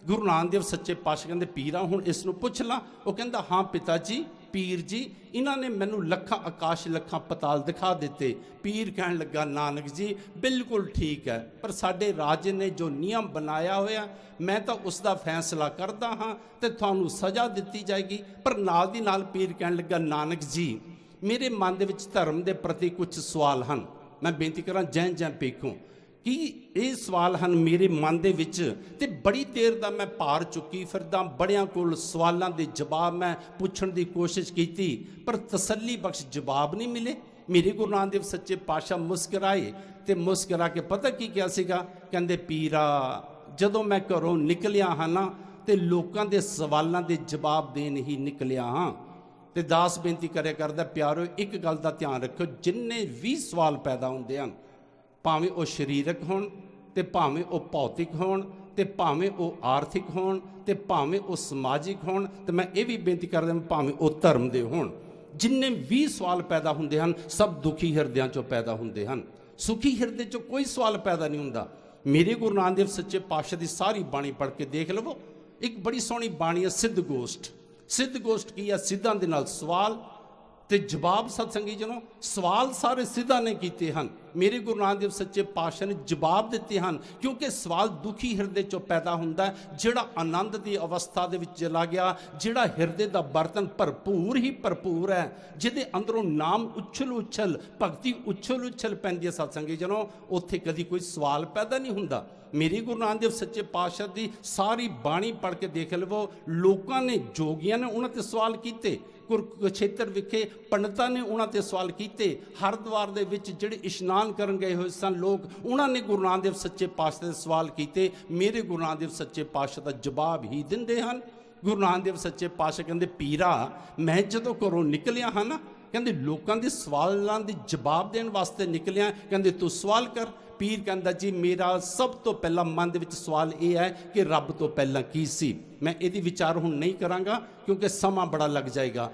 ਗੁਰੂ ਨਾਨਕ ਦੇਵ ਸੱਚੇ ਪਾਤਸ਼ਾਹ ਕਹਿੰਦੇ ਪੀਰਾ ਹੁਣ ਇਸ ਨੂੰ ਪੁੱਛ ਲਾ। ਉਹ ਕਹਿੰਦਾ ਹਾਂ ਪਿਤਾ ਜੀ, ਪੀਰ ਜੀ, ਇਹਨਾਂ ਨੇ ਮੈਨੂੰ ਲੱਖਾਂ ਆਕਾਸ਼ ਲੱਖਾਂ ਪਤਾਲ ਦਿਖਾ ਦਿੱਤੇ। ਪੀਰ ਕਹਿਣ ਲੱਗਾ ਨਾਨਕ ਜੀ ਬਿਲਕੁਲ ਠੀਕ ਹੈ, ਪਰ ਸਾਡੇ ਰਾਜੇ ਨੇ ਜੋ ਨਿਯਮ ਬਣਾਇਆ ਹੋਇਆ, ਮੈਂ ਤਾਂ ਉਸ ਦਾ ਫੈਸਲਾ ਕਰਦਾ ਹਾਂ ਤੇ ਤੁਹਾਨੂੰ ਸਜ਼ਾ ਦਿੱਤੀ ਜਾਏਗੀ। ਪਰ ਨਾਲ ਦੀ ਨਾਲ ਪੀਰ ਕਹਿਣ ਲੱਗਾ ਨਾਨਕ ਜੀ, ਮੇਰੇ ਮਨ ਦੇ ਵਿੱਚ ਧਰਮ ਦੇ ਪ੍ਰਤੀ ਕੁਝ ਸਵਾਲ ਹਨ, ਮੈਂ ਬੇਨਤੀ ਕਰਾਂ ਜੈ ਜੈ ਪੇਖੋਂ ਕਿ ਇਹ ਸਵਾਲ ਹਨ ਮੇਰੇ ਮਨ ਦੇ ਵਿੱਚ, ਤੇ ਬੜੀ ਦੇਰ ਦਾ ਮੈਂ ਭਾਰ ਚੁੱਕੀ ਫਿਰਦਾ, ਬੜਿਆਂ ਕੋਲ ਸਵਾਲਾਂ ਦੇ ਜਵਾਬ ਮੈਂ ਪੁੱਛਣ ਦੀ ਕੋਸ਼ਿਸ਼ ਕੀਤੀ, ਪਰ ਤਸੱਲੀ ਬਖਸ਼ ਜਵਾਬ ਨਹੀਂ ਮਿਲੇ। ਮੇਰੇ ਗੁਰੂ ਨਾਨਕ ਦੇਵ ਸੱਚੇ ਪਾਤਸ਼ਾਹ ਮੁਸਕਰਾਏ ਤੇ ਮੁਸਕਰਾ ਕੇ ਪਤਾ ਕੀ ਕਿਹਾ ਸੀਗਾ, ਕਹਿੰਦੇ ਪੀਰਾ ਜਦੋਂ ਮੈਂ ਘਰੋਂ ਨਿਕਲਿਆ ਹਾਂ ਨਾ, ਤੇ ਲੋਕਾਂ ਦੇ ਸਵਾਲਾਂ ਦੇ ਜਵਾਬ ਦੇਣ ਹੀ ਨਿਕਲਿਆ ਹਾਂ। ਤੇ ਦਾਸ ਬੇਨਤੀ ਕਰਿਆ ਕਰਦਾ, ਪਿਆਰੋ ਇੱਕ ਗੱਲ ਦਾ ਧਿਆਨ ਰੱਖੋ, ਜਿੰਨੇ ਵੀ ਸਵਾਲ ਪੈਦਾ ਹੁੰਦੇ ਹਨ, ਭਾਵੇਂ ਉਹ ਸਰੀਰਕ ਹੋਣ, ਤੇ ਭਾਵੇਂ ਉਹ ਭੌਤਿਕ ਹੋਣ, ਤੇ ਭਾਵੇਂ ਉਹ ਆਰਥਿਕ ਹੋਣ, ਤੇ ਭਾਵੇਂ ਉਹ ਸਮਾਜਿਕ ਹੋਣ, ਤੇ ਮੈਂ ਇਹ ਵੀ ਬੇਨਤੀ ਕਰਦਾ ਭਾਵੇਂ ਉਹ ਧਰਮ ਦੇ ਹੋਣ, ਜਿੰਨੇ ਵੀ ਸਵਾਲ ਪੈਦਾ ਹੁੰਦੇ ਹਨ ਸਭ ਦੁਖੀ ਹਿਰਦਿਆਂ ਚੋਂ ਪੈਦਾ ਹੁੰਦੇ ਹਨ। ਸੁਖੀ ਹਿਰਦੇ ਚੋਂ ਕੋਈ ਸਵਾਲ ਪੈਦਾ ਨਹੀਂ ਹੁੰਦਾ। ਮੇਰੇ ਗੁਰੂ ਨਾਨਕ ਦੇਵ ਸੱਚੇ ਪਾਤਸ਼ਾਹ ਦੀ ਸਾਰੀ ਬਾਣੀ ਪੜ੍ਹ ਕੇ ਦੇਖ ਲਵੋ, ਇੱਕ ਬੜੀ ਸੋਹਣੀ ਬਾਣੀ ਹੈ ਸਿੱਧ ਗੋਸ਼ਟ। ਸਿੱਧ ਗੋਸ਼ਟ ਕੀ ਹੈ? ਸਿੱਧਾਂ ਦੇ ਨਾਲ ਸਵਾਲ ਤੇ ਜਵਾਬ। ਸਤਸੰਗੀ ਜਨੋ, ਸਵਾਲ ਸਾਰੇ ਸਿੱਧਾਂ ਨੇ ਕੀਤੇ ਹਨ, ਮੇਰੇ ਗੁਰੂ ਨਾਨਕ ਦੇਵ ਸੱਚੇ ਪਾਤਸ਼ਾਹ ਨੇ ਜਵਾਬ ਦਿੱਤੇ ਹਨ, ਕਿਉਂਕਿ ਸਵਾਲ ਦੁਖੀ ਹਿਰਦੇ ਚੋਂ ਪੈਦਾ ਹੁੰਦਾ ਹੈ, ਜਿਹੜਾ ਆਨੰਦ ਦੀ ਅਵਸਥਾ ਦੇ ਵਿੱਚ ਚਲਾ ਗਿਆ, ਜਿਹੜਾ ਹਿਰਦੇ ਦਾ ਬਰਤਨ ਭਰਪੂਰ ਹੀ ਭਰਪੂਰ ਹੈ, ਜਿਹਦੇ ਅੰਦਰੋਂ ਨਾਮ ਉਛਲ ਉਛਲ, ਭਗਤੀ ਉਛਲ ਉਛਲ ਪੈਂਦੀ ਹੈ। ਸਤਸੰਗੀ ਜਨੋ, ਉੱਥੇ ਕਦੀ ਕੋਈ ਸਵਾਲ ਪੈਦਾ ਨਹੀਂ ਹੁੰਦਾ। ਮੇਰੇ ਗੁਰੂ ਨਾਨਕ ਦੇਵ ਸੱਚੇ ਪਾਤਸ਼ਾਹ ਦੀ ਸਾਰੀ ਬਾਣੀ ਪੜ੍ਹ ਕੇ ਦੇਖ ਲਵੋ, ਲੋਕਾਂ ਨੇ, ਜੋਗੀਆਂ ਨੇ ਉਹਨਾਂ ਤੇ ਸਵਾਲ ਕੀਤੇ, ਕੁਰੂਕਸ਼ੇਤਰ ਵਿਖੇ ਪੰਡਤਾਂ ਨੇ ਉਹਨਾਂ ਤੇ ਸਵਾਲ ਕੀਤੇ, ਹਰਿਦੁਆਰ ਦੇ ਵਿੱਚ ਜਿਹੜੇ ਇਸ਼ਨਾਨ ਕਰਨ ਗਏ ਹੋਏ ਸਨ ਲੋਕ, ਉਹਨਾਂ ਨੇ ਗੁਰੂ ਨਾਨਕ ਦੇਵ ਸੱਚੇ ਪਾਤਸ਼ਾਹ ਦੇ ਸਵਾਲ ਕੀਤੇ। ਮੇਰੇ ਗੁਰੂ ਨਾਨਕ ਦੇਵ ਸੱਚੇ ਪਾਤਸ਼ਾਹ ਦਾ ਜਵਾਬ ਹੀ ਦਿੰਦੇ ਹਨ। ਗੁਰੂ ਨਾਨਕ ਦੇਵ ਸੱਚੇ ਪਾਤਸ਼ਾਹ ਕਹਿੰਦੇ ਪੀਰਾ, ਮੈਂ ਜਦੋਂ ਘਰੋਂ ਨਿਕਲਿਆ ਹਾਂ ਨਾ, ਕਹਿੰਦੇ ਲੋਕਾਂ ਦੇ ਸਵਾਲਾਂ ਦੇ ਜਵਾਬ ਦੇਣ ਵਾਸਤੇ ਨਿਕਲਿਆ, ਕਹਿੰਦੇ ਤੂੰ ਸਵਾਲ ਕਰ। ਪੀਰ ਕਹਿੰਦਾ ਜੀ ਮੇਰਾ ਸਭ ਤੋਂ ਪਹਿਲਾਂ ਮਨ ਦੇ ਵਿੱਚ ਸਵਾਲ ਇਹ ਹੈ ਕਿ ਰੱਬ ਤੋਂ ਪਹਿਲਾਂ ਕੀ ਸੀ। ਮੈਂ ਇਹਦੀ ਵਿਚਾਰ ਹੁਣ ਨਹੀਂ ਕਰਾਂਗਾ ਕਿਉਂਕਿ ਸਮਾਂ ਬੜਾ ਲੱਗ ਜਾਏਗਾ।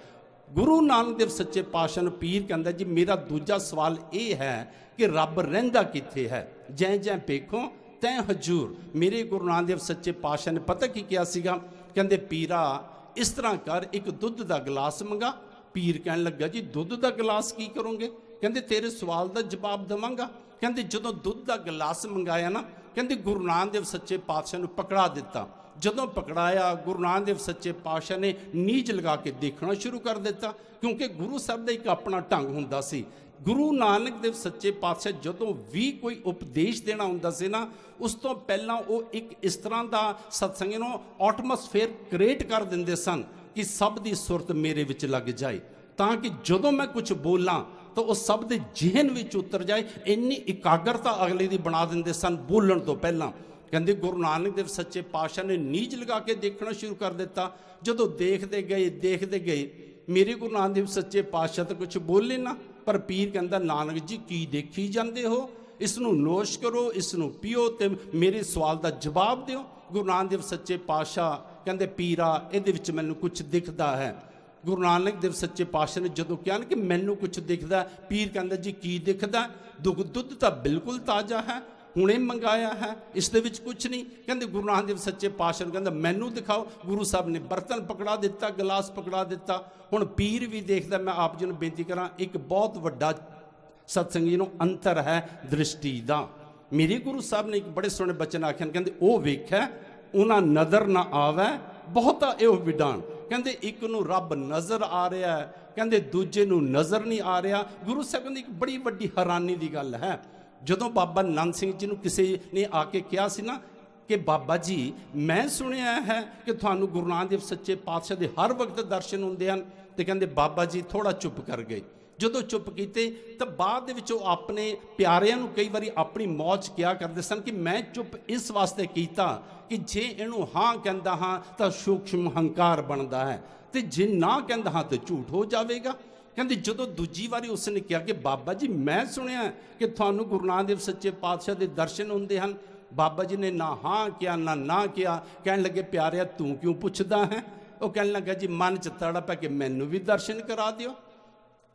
ਗੁਰੂ ਨਾਨਕ ਦੇਵ ਸੱਚੇ ਪਾਤਸ਼ਾਹ ਨੂੰ ਪੀਰ ਕਹਿੰਦਾ ਜੀ ਮੇਰਾ ਦੂਜਾ ਸਵਾਲ ਇਹ ਹੈ ਕਿ ਰੱਬ ਰਹਿੰਦਾ ਕਿੱਥੇ ਹੈ। ਜੈ ਜੈ ਪੇਖੋਂ ਤੈਂ ਹਜੂਰ। ਮੇਰੇ ਗੁਰੂ ਨਾਨਕ ਦੇਵ ਸੱਚੇ ਪਾਤਸ਼ਾਹ ਨੇ ਪਤਾ ਕੀ ਕਿਹਾ ਸੀਗਾ, ਕਹਿੰਦੇ ਪੀਰਾ ਇਸ ਤਰ੍ਹਾਂ ਕਰ, ਇੱਕ ਦੁੱਧ ਦਾ ਗਲਾਸ ਮੰਗਾ। ਪੀਰ ਕਹਿਣ ਲੱਗਾ ਜੀ ਦੁੱਧ ਦਾ ਗਲਾਸ ਕੀ ਕਰੋਗੇ? ਕਹਿੰਦੇ ਤੇਰੇ ਸਵਾਲ ਦਾ ਜਵਾਬ ਦੇਵਾਂਗਾ। ਕਹਿੰਦੇ ਜਦੋਂ ਦੁੱਧ ਦਾ ਗਲਾਸ ਮੰਗਾਇਆ ਨਾ, ਕਹਿੰਦੇ ਗੁਰੂ ਨਾਨਕ ਦੇਵ ਸੱਚੇ ਪਾਤਸ਼ਾਹ ਨੂੰ ਪਕੜਾ ਦਿੱਤਾ। ਜਦੋਂ ਪਕੜਾਇਆ, ਗੁਰੂ ਨਾਨਕ ਦੇਵ ਸੱਚੇ ਪਾਤਸ਼ਾਹ ਨੇ ਨੀਝ ਲਗਾ ਕੇ ਦੇਖਣਾ ਸ਼ੁਰੂ ਕਰ ਦਿੱਤਾ, ਕਿਉਂਕਿ ਗੁਰੂ ਸਾਹਿਬ ਦਾ ਇੱਕ ਆਪਣਾ ਢੰਗ ਹੁੰਦਾ ਸੀ। ਗੁਰੂ ਨਾਨਕ ਦੇਵ ਸੱਚੇ ਪਾਤਸ਼ਾਹ ਜਦੋਂ ਵੀ ਕੋਈ ਉਪਦੇਸ਼ ਦੇਣਾ ਹੁੰਦਾ ਸੀ ਨਾ, ਉਸ ਤੋਂ ਪਹਿਲਾਂ ਉਹ ਇੱਕ ਇਸ ਤਰ੍ਹਾਂ ਦਾ ਸਤਸੰਗੀ ਨੂੰ ਐਟਮੋਸਫੇਅਰ ਕ੍ਰੀਏਟ ਕਰ ਦਿੰਦੇ ਸਨ ਕਿ ਸਭ ਦੀ ਸੁਰਤ ਮੇਰੇ ਵਿੱਚ ਲੱਗ ਜਾਏ, ਤਾਂ ਕਿ ਜਦੋਂ ਮੈਂ ਕੁਝ ਬੋਲਾਂ ਤਾਂ ਉਹ ਸਭ ਦੇ ਜ਼ਿਹਨ ਵਿੱਚ ਉਤਰ ਜਾਏ। ਇੰਨੀ ਇਕਾਗਰਤਾ ਅਗਲੇ ਦੀ ਬਣਾ ਦਿੰਦੇ ਸਨ ਬੋਲਣ ਤੋਂ ਪਹਿਲਾਂ। ਕਹਿੰਦੇ ਗੁਰੂ ਨਾਨਕ ਦੇਵ ਸੱਚੇ ਪਾਤਸ਼ਾਹ ਨੇ ਨੀਝ ਲਗਾ ਕੇ ਦੇਖਣਾ ਸ਼ੁਰੂ ਕਰ ਦਿੱਤਾ। ਜਦੋਂ ਦੇਖਦੇ ਗਏ ਮੇਰੇ ਗੁਰੂ ਨਾਨਕ ਦੇਵ ਸੱਚੇ ਪਾਤਸ਼ਾਹ ਤਾਂ ਕੁਝ ਬੋਲੇ ਨਾ, ਪਰ ਪੀਰ ਕਹਿੰਦਾ ਨਾਨਕ ਜੀ ਕੀ ਦੇਖੀ ਜਾਂਦੇ ਹੋ, ਇਸ ਨੂੰ ਨੋਸ਼ ਕਰੋ, ਇਸ ਨੂੰ ਪੀਓ ਤੇ ਮੇਰੇ ਸਵਾਲ ਦਾ ਜਵਾਬ ਦਿਓ। ਗੁਰੂ ਨਾਨਕ ਦੇਵ ਸੱਚੇ ਪਾਤਸ਼ਾਹ ਕਹਿੰਦੇ ਪੀਰਾ ਇਹਦੇ ਵਿੱਚ ਮੈਨੂੰ ਕੁਝ ਦਿਖਦਾ ਹੈ। ਗੁਰੂ ਨਾਨਕ ਦੇਵ ਸੱਚੇ ਪਾਤਸ਼ਾਹ ਨੇ ਜਦੋਂ ਕਿਹਾ ਕਿ ਮੈਨੂੰ ਕੁਝ ਦਿਖਦਾ, ਪੀਰ ਕਹਿੰਦਾ ਜੀ ਕੀ ਦਿਖਦਾ? ਦੁੱਧ ਤਾਂ ਬਿਲਕੁਲ ਤਾਜ਼ਾ ਹੈ, ਹੁਣੇ ਮੰਗਾਇਆ ਹੈ, ਇਸ ਦੇ ਵਿੱਚ ਕੁਝ ਨਹੀਂ। ਕਹਿੰਦੇ ਗੁਰੂ ਨਾਨਕ ਦੇਵ ਸੱਚੇ ਪਾਤਸ਼ਾਹ ਨੂੰ ਕਹਿੰਦਾ ਮੈਨੂੰ ਦਿਖਾਓ। ਗੁਰੂ ਸਾਹਿਬ ਨੇ ਬਰਤਨ ਪਕੜਾ ਦਿੱਤਾ, ਗਲਾਸ ਪਕੜਾ ਦਿੱਤਾ। ਹੁਣ ਪੀਰ ਵੀ ਦੇਖਦਾ। ਮੈਂ ਆਪ ਜੀ ਨੂੰ ਬੇਨਤੀ ਕਰਾਂ, ਇੱਕ ਬਹੁਤ ਵੱਡਾ ਸਤਸੰਗੀ ਨੂੰ ਅੰਤਰ ਹੈ ਦ੍ਰਿਸ਼ਟੀ ਦਾ। ਮੇਰੇ ਗੁਰੂ ਸਾਹਿਬ ਨੇ ਇੱਕ ਬੜੇ ਸੋਹਣੇ ਬਚਨ ਆਖੇ, ਕਹਿੰਦੇ ਉਹ ਵੇਖਿਆ ਉਹਨਾਂ ਨਜ਼ਰ ਨਾ ਆਵੇ ਬਹੁਤਾ ਇਹੋ ਵਿਡਾਣ। ਕਹਿੰਦੇ ਇੱਕ ਨੂੰ ਰੱਬ ਨਜ਼ਰ ਆ ਰਿਹਾ ਹੈ, ਕਹਿੰਦੇ ਦੂਜੇ ਨੂੰ ਨਜ਼ਰ ਨਹੀਂ ਆ ਰਿਹਾ। ਗੁਰੂ ਸਾਹਿਬ ਕਹਿੰਦੇ ਇੱਕ ਬੜੀ ਵੱਡੀ ਹੈਰਾਨੀ ਦੀ ਗੱਲ ਹੈ, ਜਦੋਂ ਬਾਬਾ ਨੰਦ ਸਿੰਘ ਜੀ ਨੂੰ ਕਿਸੇ ਨੇ ਆ ਕੇ ਕਿਹਾ ਸੀ ਨਾ ਕਿ ਬਾਬਾ ਜੀ ਮੈਂ ਸੁਣਿਆ ਹੈ ਕਿ ਤੁਹਾਨੂੰ ਗੁਰੂ ਨਾਨਕ ਦੇਵ ਸੱਚੇ ਪਾਤਸ਼ਾਹ ਦੇ ਹਰ ਵਕਤ ਦਰਸ਼ਨ ਹੁੰਦੇ ਹਨ, ਤੇ ਕਹਿੰਦੇ ਬਾਬਾ ਜੀ ਥੋੜਾ ਚੁੱਪ ਕਰ ਗਏ। ਜਦੋਂ ਚੁੱਪ ਕੀਤੇ ਤਾਂ ਬਾਅਦ ਦੇ ਵਿੱਚ ਉਹ ਆਪਣੇ ਪਿਆਰਿਆਂ ਨੂੰ ਕਈ ਵਾਰੀ ਆਪਣੀ ਮੌਜ ਕਿਹਾ ਕਰਦੇ ਸਨ ਕਿ ਮੈਂ ਚੁੱਪ ਇਸ ਵਾਸਤੇ ਕੀਤਾ ਕਿ ਜੇ ਇਹਨੂੰ ਹਾਂ ਕਹਿੰਦਾ ਹਾਂ ਤਾਂ ਸੂਖਸ਼ਮ ਹੰਕਾਰ ਬਣਦਾ ਹੈ, ਤੇ ਜੇ ਨਾ ਕਹਿੰਦਾ ਹਾਂ ਤਾਂ ਝੂਠ ਹੋ ਜਾਵੇਗਾ। ਕਹਿੰਦੇ ਜਦੋਂ ਦੂਜੀ ਵਾਰੀ ਉਸਨੇ ਕਿਹਾ ਕਿ ਬਾਬਾ ਜੀ ਮੈਂ ਸੁਣਿਆ ਕਿ ਤੁਹਾਨੂੰ ਗੁਰੂ ਨਾਨਕ ਦੇਵ ਸੱਚੇ ਪਾਤਸ਼ਾਹ ਦੇ ਦਰਸ਼ਨ ਹੁੰਦੇ ਹਨ, ਬਾਬਾ ਜੀ ਨੇ ਨਾ ਹਾਂ ਕਿਹਾ ਨਾ ਕਿਹਾ। ਕਹਿਣ ਲੱਗੇ ਪਿਆਰਿਆ ਤੂੰ ਕਿਉਂ ਪੁੱਛਦਾ ਹੈ? ਉਹ ਕਹਿਣ ਲੱਗਾ ਜੀ ਮਨ ਚ ਤੜਪ ਹੈ ਕਿ ਮੈਨੂੰ ਵੀ ਦਰਸ਼ਨ ਕਰਾ ਦਿਓ।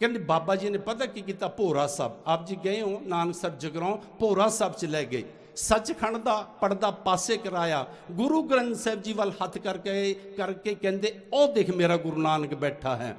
ਕਹਿੰਦੇ ਬਾਬਾ ਜੀ ਨੇ ਪਤਾ ਕੀ ਕੀਤਾ, ਭੋਰਾ ਸਾਹਿਬ ਆਪ ਜੀ ਗਏ ਹੋ ਨਾਨਕਸਰ ਜਗਰਾਉਂ, ਭੋਰਾ ਸਾਹਿਬ ਚ ਲੈ ਗਏ, ਸੱਚਖੰਡ ਦਾ ਪਰਦਾ ਪਾਸੇ ਕਰਾਇਆ, ਗੁਰੂ ਗ੍ਰੰਥ ਸਾਹਿਬ ਜੀ ਵੱਲ ਹੱਥ ਕਰਕੇ ਕਹਿੰਦੇ ਉਹ ਦੇਖ ਮੇਰਾ ਗੁਰੂ ਨਾਨਕ ਬੈਠਾ ਹੈ।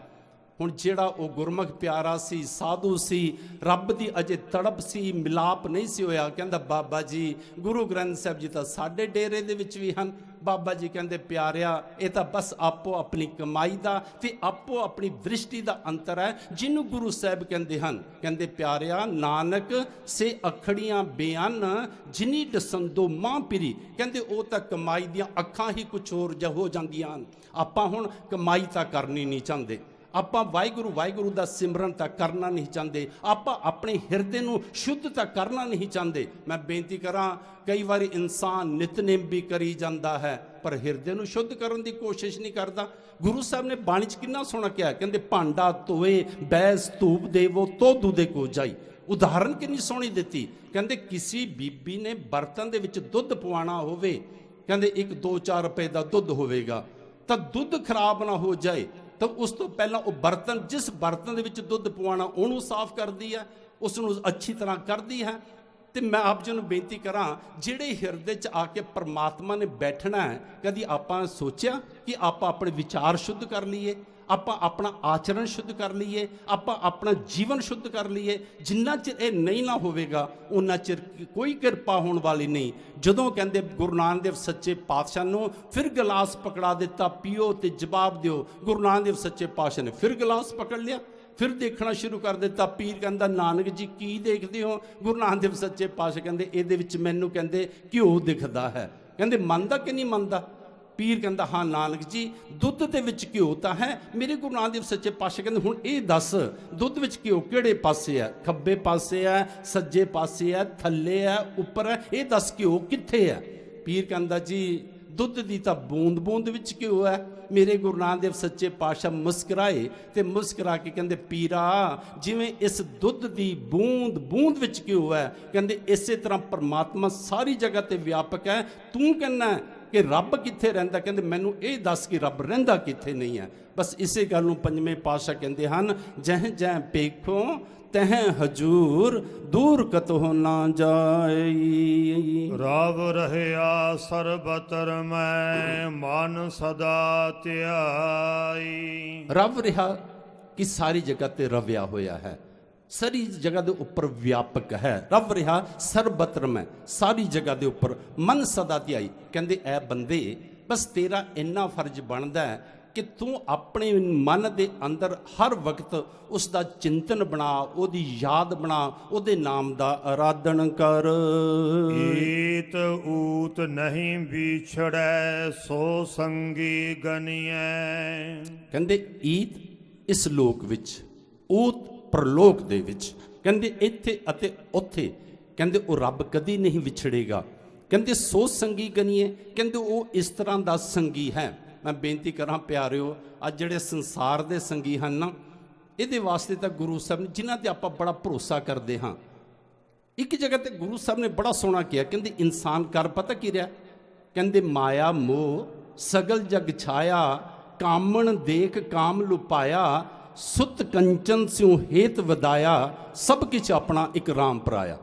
ਹੁਣ ਜਿਹੜਾ ਉਹ ਗੁਰਮੁਖ ਪਿਆਰਾ ਸੀ, ਸਾਧੂ ਸੀ, ਰੱਬ ਦੀ ਅਜੇ ਤੜਪ ਸੀ, ਮਿਲਾਪ ਨਹੀਂ ਸੀ ਹੋਇਆ, ਕਹਿੰਦਾ ਬਾਬਾ ਜੀ ਗੁਰੂ ਗ੍ਰੰਥ ਸਾਹਿਬ ਜੀ ਤਾਂ ਸਾਡੇ ਡੇਰੇ ਦੇ ਵਿੱਚ ਵੀ ਹਨ। ਬਾਬਾ ਜੀ ਕਹਿੰਦੇ ਪਿਆਰਿਆ ਇਹ ਤਾਂ ਬਸ ਆਪੋ ਆਪਣੀ ਕਮਾਈ ਦਾ ਤੇ ਆਪੋ ਆਪਣੀ ਦ੍ਰਿਸ਼ਟੀ ਦਾ ਅੰਤਰ ਹੈ, ਜਿਹਨੂੰ ਗੁਰੂ ਸਾਹਿਬ ਕਹਿੰਦੇ ਹਨ। ਕਹਿੰਦੇ ਪਿਆਰਿਆ ਨਾਨਕ ਸੇ ਅਖੜੀਆਂ ਬਿਆਨ ਜਿਨੀ ਦਸੰਦੋ ਮਾਂ ਪਿਰੀ, ਕਹਿੰਦੇ ਉਹ ਤਾਂ ਕਮਾਈ ਦੀਆਂ ਅੱਖਾਂ ਹੀ ਕੁਛ ਹੋਰ ਹੋ ਜਾਂਦੀਆਂ ਹਨ। ਆਪਾਂ ਹੁਣ ਕਮਾਈ ਤਾਂ ਕਰਨੀ ਨਹੀਂ ਚਾਹੁੰਦੇ, ਆਪਾਂ ਵਾਹਿਗੁਰੂ ਦਾ ਸਿਮਰਨ ਤਾਂ ਕਰਨਾ ਨਹੀਂ ਚਾਹੁੰਦੇ, ਆਪਾਂ ਆਪਣੇ ਹਿਰਦੇ ਨੂੰ ਸ਼ੁੱਧ ਤਾਂ ਕਰਨਾ ਨਹੀਂ ਚਾਹੁੰਦੇ। ਮੈਂ ਬੇਨਤੀ ਕਰਾਂ ਕਈ ਵਾਰੀ ਇਨਸਾਨ ਨਿਤਨੇਮ ਵੀ ਕਰੀ ਜਾਂਦਾ ਹੈ ਪਰ ਹਿਰਦੇ ਨੂੰ ਸ਼ੁੱਧ ਕਰਨ ਦੀ ਕੋਸ਼ਿਸ਼ ਨਹੀਂ ਕਰਦਾ। ਗੁਰੂ ਸਾਹਿਬ ਨੇ ਬਾਣੀ 'ਚ ਕਿੰਨਾ ਸੋਹਣਾ ਕਿਹਾ, ਕਹਿੰਦੇ ਭਾਂਡਾ ਧੋਏ ਬੈਸ ਧੂਪ ਦੇਵੋ ਤੋ ਦੁੱਧੇ ਕੋ ਜਾਈ। ਉਦਾਹਰਨ ਕਿੰਨੀ ਸੋਹਣੀ ਦਿੱਤੀ, ਕਹਿੰਦੇ ਕਿਸੇ ਬੀਬੀ ਨੇ ਬਰਤਨ ਦੇ ਵਿੱਚ ਦੁੱਧ ਪਵਾਉਣਾ ਹੋਵੇ, ਕਹਿੰਦੇ 1-2-4 ਰੁਪਏ ਦਾ ਦੁੱਧ ਹੋਵੇਗਾ ਤਾਂ ਦੁੱਧ ਖਰਾਬ ਨਾ ਹੋ ਜਾਏ ਤਾਂ ਉਸ ਤੋਂ ਪਹਿਲਾਂ ਉਹ ਬਰਤਨ, ਜਿਸ ਬਰਤਨ ਦੇ ਵਿੱਚ ਦੁੱਧ ਪਵਾਉਣਾ ਉਹਨੂੰ ਸਾਫ਼ ਕਰਦੀ ਹੈ, ਉਸ ਨੂੰ ਅੱਛੀ ਤਰ੍ਹਾਂ ਕਰਦੀ ਹੈ। ਤੇ ਮੈਂ ਆਪ ਜੀ ਨੂੰ ਬੇਨਤੀ ਕਰਾਂ ਜਿਹੜੇ ਹਿਰਦੇ 'ਚ ਆ ਕੇ ਪਰਮਾਤਮਾ ਨੇ ਬੈਠਣਾ ਹੈ, ਕਦੀ ਆਪਾਂ ਸੋਚਿਆ ਕਿ ਆਪਾਂ ਆਪਣੇ ਵਿਚਾਰ ਸ਼ੁੱਧ ਕਰ ਲਈਏ, ਆਪਾਂ ਆਪਣਾ ਆਚਰਣ ਸ਼ੁੱਧ ਕਰ ਲਈਏ, ਆਪਾਂ ਆਪਣਾ ਜੀਵਨ ਸ਼ੁੱਧ ਕਰ ਲਈਏ? ਜਿੰਨਾ ਚਿਰ ਇਹ ਨਹੀਂ ਨਾ ਹੋਵੇਗਾ ਉਹਨਾਂ ਚਿਰ ਕੋਈ ਕਿਰਪਾ ਹੋਣ ਵਾਲੀ ਨਹੀਂ। ਜਦੋਂ ਕਹਿੰਦੇ ਗੁਰੂ ਨਾਨਕ ਦੇਵ ਸੱਚੇ ਪਾਤਸ਼ਾਹ ਨੂੰ ਫਿਰ ਗਲਾਸ ਪਕੜਾ ਦਿੱਤਾ, ਪੀਓ ਤੇ ਜਵਾਬ ਦਿਓ। ਗੁਰੂ ਨਾਨਕ ਦੇਵ ਸੱਚੇ ਪਾਤਸ਼ਾਹ ਨੇ ਫਿਰ ਗਲਾਸ ਪਕੜ ਲਿਆ, ਫਿਰ ਦੇਖਣਾ ਸ਼ੁਰੂ ਕਰ ਦਿੱਤਾ। ਪੀਰ ਕਹਿੰਦਾ ਨਾਨਕ ਜੀ ਕੀ ਦੇਖਦੇ ਹੋ? ਗੁਰੂ ਨਾਨਕ ਦੇਵ ਸੱਚੇ ਪਾਤਸ਼ਾਹ ਕਹਿੰਦੇ ਇਹਦੇ ਵਿੱਚ ਮੈਨੂੰ ਕਹਿੰਦੇ ਘਿਓ ਦਿਖਦਾ ਹੈ। ਕਹਿੰਦੇ ਮੰਨਦਾ ਕਿ ਨਹੀਂ ਮੰਨਦਾ? ਪੀਰ ਕਹਿੰਦਾ ਹਾਂ ਨਾਨਕ ਜੀ ਦੁੱਧ ਦੇ ਵਿੱਚ ਘਿਓ ਤਾਂ ਹੈ। ਮੇਰੇ ਗੁਰੂ ਨਾਨਕ ਦੇਵ ਸੱਚੇ ਪਾਤਸ਼ਾਹ ਕਹਿੰਦੇ ਹੁਣ ਇਹ ਦੱਸ ਦੁੱਧ ਵਿੱਚ ਘਿਓ ਕਿਹੜੇ ਪਾਸੇ ਹੈ? ਖੱਬੇ ਪਾਸੇ ਹੈ, ਸੱਜੇ ਪਾਸੇ ਹੈ, ਥੱਲੇ ਹੈ, ਉੱਪਰ ਹੈ? ਇਹ ਦੱਸ ਘਿਓ ਕਿੱਥੇ ਹੈ? ਪੀਰ ਕਹਿੰਦਾ ਜੀ ਦੁੱਧ ਦੀ ਤਾਂ ਬੂੰਦ ਵਿੱਚ ਘਿਓ ਹੈ। ਮੇਰੇ ਗੁਰੂ ਨਾਨਕ ਦੇਵ ਸੱਚੇ ਪਾਤਸ਼ਾਹ ਮੁਸਕਰਾਏ ਤੇ ਮੁਸਕਰਾ ਕੇ ਕਹਿੰਦੇ ਪੀਰਾ ਜਿਵੇਂ ਇਸ ਦੁੱਧ ਦੀ ਬੂੰਦ ਵਿੱਚ ਘਿਓ ਹੈ, ਕਹਿੰਦੇ ਇਸੇ ਤਰ੍ਹਾਂ ਪਰਮਾਤਮਾ ਸਾਰੀ ਜਗ੍ਹਾ ਤੇ ਵਿਆਪਕ ਹੈ। ਤੂੰ ਕਹਿੰਦਾ ਕਿ ਰੱਬ ਕਿੱਥੇ ਰਹਿੰਦਾ? ਕਹਿੰਦੇ ਮੈਨੂੰ ਇਹ ਦੱਸ ਕਿ ਰੱਬ ਰਹਿੰਦਾ ਕਿੱਥੇ ਨਹੀਂ ਹੈ। ਬਸ ਇਸੇ ਗੱਲ ਨੂੰ ਪੰਜਵੇਂ ਪਾਤਸ਼ਾਹ ਕਹਿੰਦੇ ਹਨ, ਜਹ ਪੇਖੋ ਤਹ ਹਜੂਰ ਦੂਰ ਕਤਹੁ ਨਾ ਜਾਈ। ਰਵ ਰਹਿਆ ਸਰਬਤਰ ਮੈਂ ਮਨ ਸਦਾ ਧਿਆਈ। ਰਵ ਰਿਹਾ ਕਿ ਸਾਰੀ ਜਗ੍ਹਾ ਤੇ ਰਵਿਆ ਹੋਇਆ ਹੈ, ਸਾਰੀ ਜਗ੍ਹਾ ਦੇ ਉੱਪਰ ਵਿਆਪਕ ਹੈ। ਰੱਬ ਰਿਹਾ ਸਰਬਤਰ ਮੈਂ, ਸਾਰੀ ਜਗ੍ਹਾ ਦੇ ਉੱਪਰ ਮਨ ਸਦਾ ਧਿਆਈ। ਕਹਿੰਦੇ ਐ ਬੰਦੇ ਬਸ ਤੇਰਾ ਇੰਨਾ ਫਰਜ਼ ਬਣਦਾ ਹੈ ਕਿ ਤੂੰ ਆਪਣੇ ਮਨ ਦੇ ਅੰਦਰ ਹਰ ਵਕਤ ਉਸ ਦਾ ਚਿੰਤਨ ਬਣਾ, ਉਹਦੀ ਯਾਦ ਬਣਾ, ਉਹਦੇ ਨਾਮ ਦਾ ਆਰਾਧਨ ਕਰ। ਈਤ ਊਤ ਨਹੀਂ ਵਿਛੜੈ ਸੋ ਸੰਗੀ ਗਨੀਐ। ਕਹਿੰਦੇ ਈਤ ਇਸ ਲੋਕ ਵਿੱਚ, ਊਤ ਪ੍ਰਲੋਕ ਦੇ ਵਿੱਚ, ਕਹਿੰਦੇ ਇੱਥੇ ਅਤੇ ਉੱਥੇ, ਕਹਿੰਦੇ ਉਹ ਰੱਬ ਕਦੀ ਨਹੀਂ ਵਿਛੜੇਗਾ। ਕਹਿੰਦੇ ਸੋ ਸੰਗੀ ਗਨੀਏ, ਕਹਿੰਦੇ ਉਹ ਇਸ ਤਰ੍ਹਾਂ ਦਾ ਸੰਗੀ ਹੈ। ਮੈਂ ਬੇਨਤੀ ਕਰਾਂ ਪਿਆਰਿਓ, ਅੱਜ ਜਿਹੜੇ ਸੰਸਾਰ ਦੇ ਸੰਗੀ ਹਨ ਨਾ, ਇਹਦੇ ਵਾਸਤੇ ਤਾਂ ਗੁਰੂ ਸਾਹਿਬ ਨੇ, ਜਿਨ੍ਹਾਂ ਤੇ ਆਪਾਂ ਬੜਾ ਭਰੋਸਾ ਕਰਦੇ ਹਾਂ, ਇੱਕ ਜਗ੍ਹਾ ਤੇ ਗੁਰੂ ਸਾਹਿਬ ਨੇ ਬੜਾ ਸੋਹਣਾ ਕਿਹਾ, ਕਹਿੰਦੇ ਇਨਸਾਨ ਕਰ ਪਤਾ ਕੀ ਰਿਹਾ? ਕਹਿੰਦੇ ਮਾਇਆ ਮੋਹ ਸਗਲ ਜਗ ਛਾਇਆ, ਕਾਮਣ ਦੇਖ ਕਾਮ ਲੁਪਾਇਆ, ਸੁਤ ਕੰਚਨ ਸਿਉ ਹੇਤ ਵਧਾਇਆ, ਸਭ ਕੁਛ ਆਪਣਾ ਇੱਕ ਰਾਮ ਪਰਾਇਆ।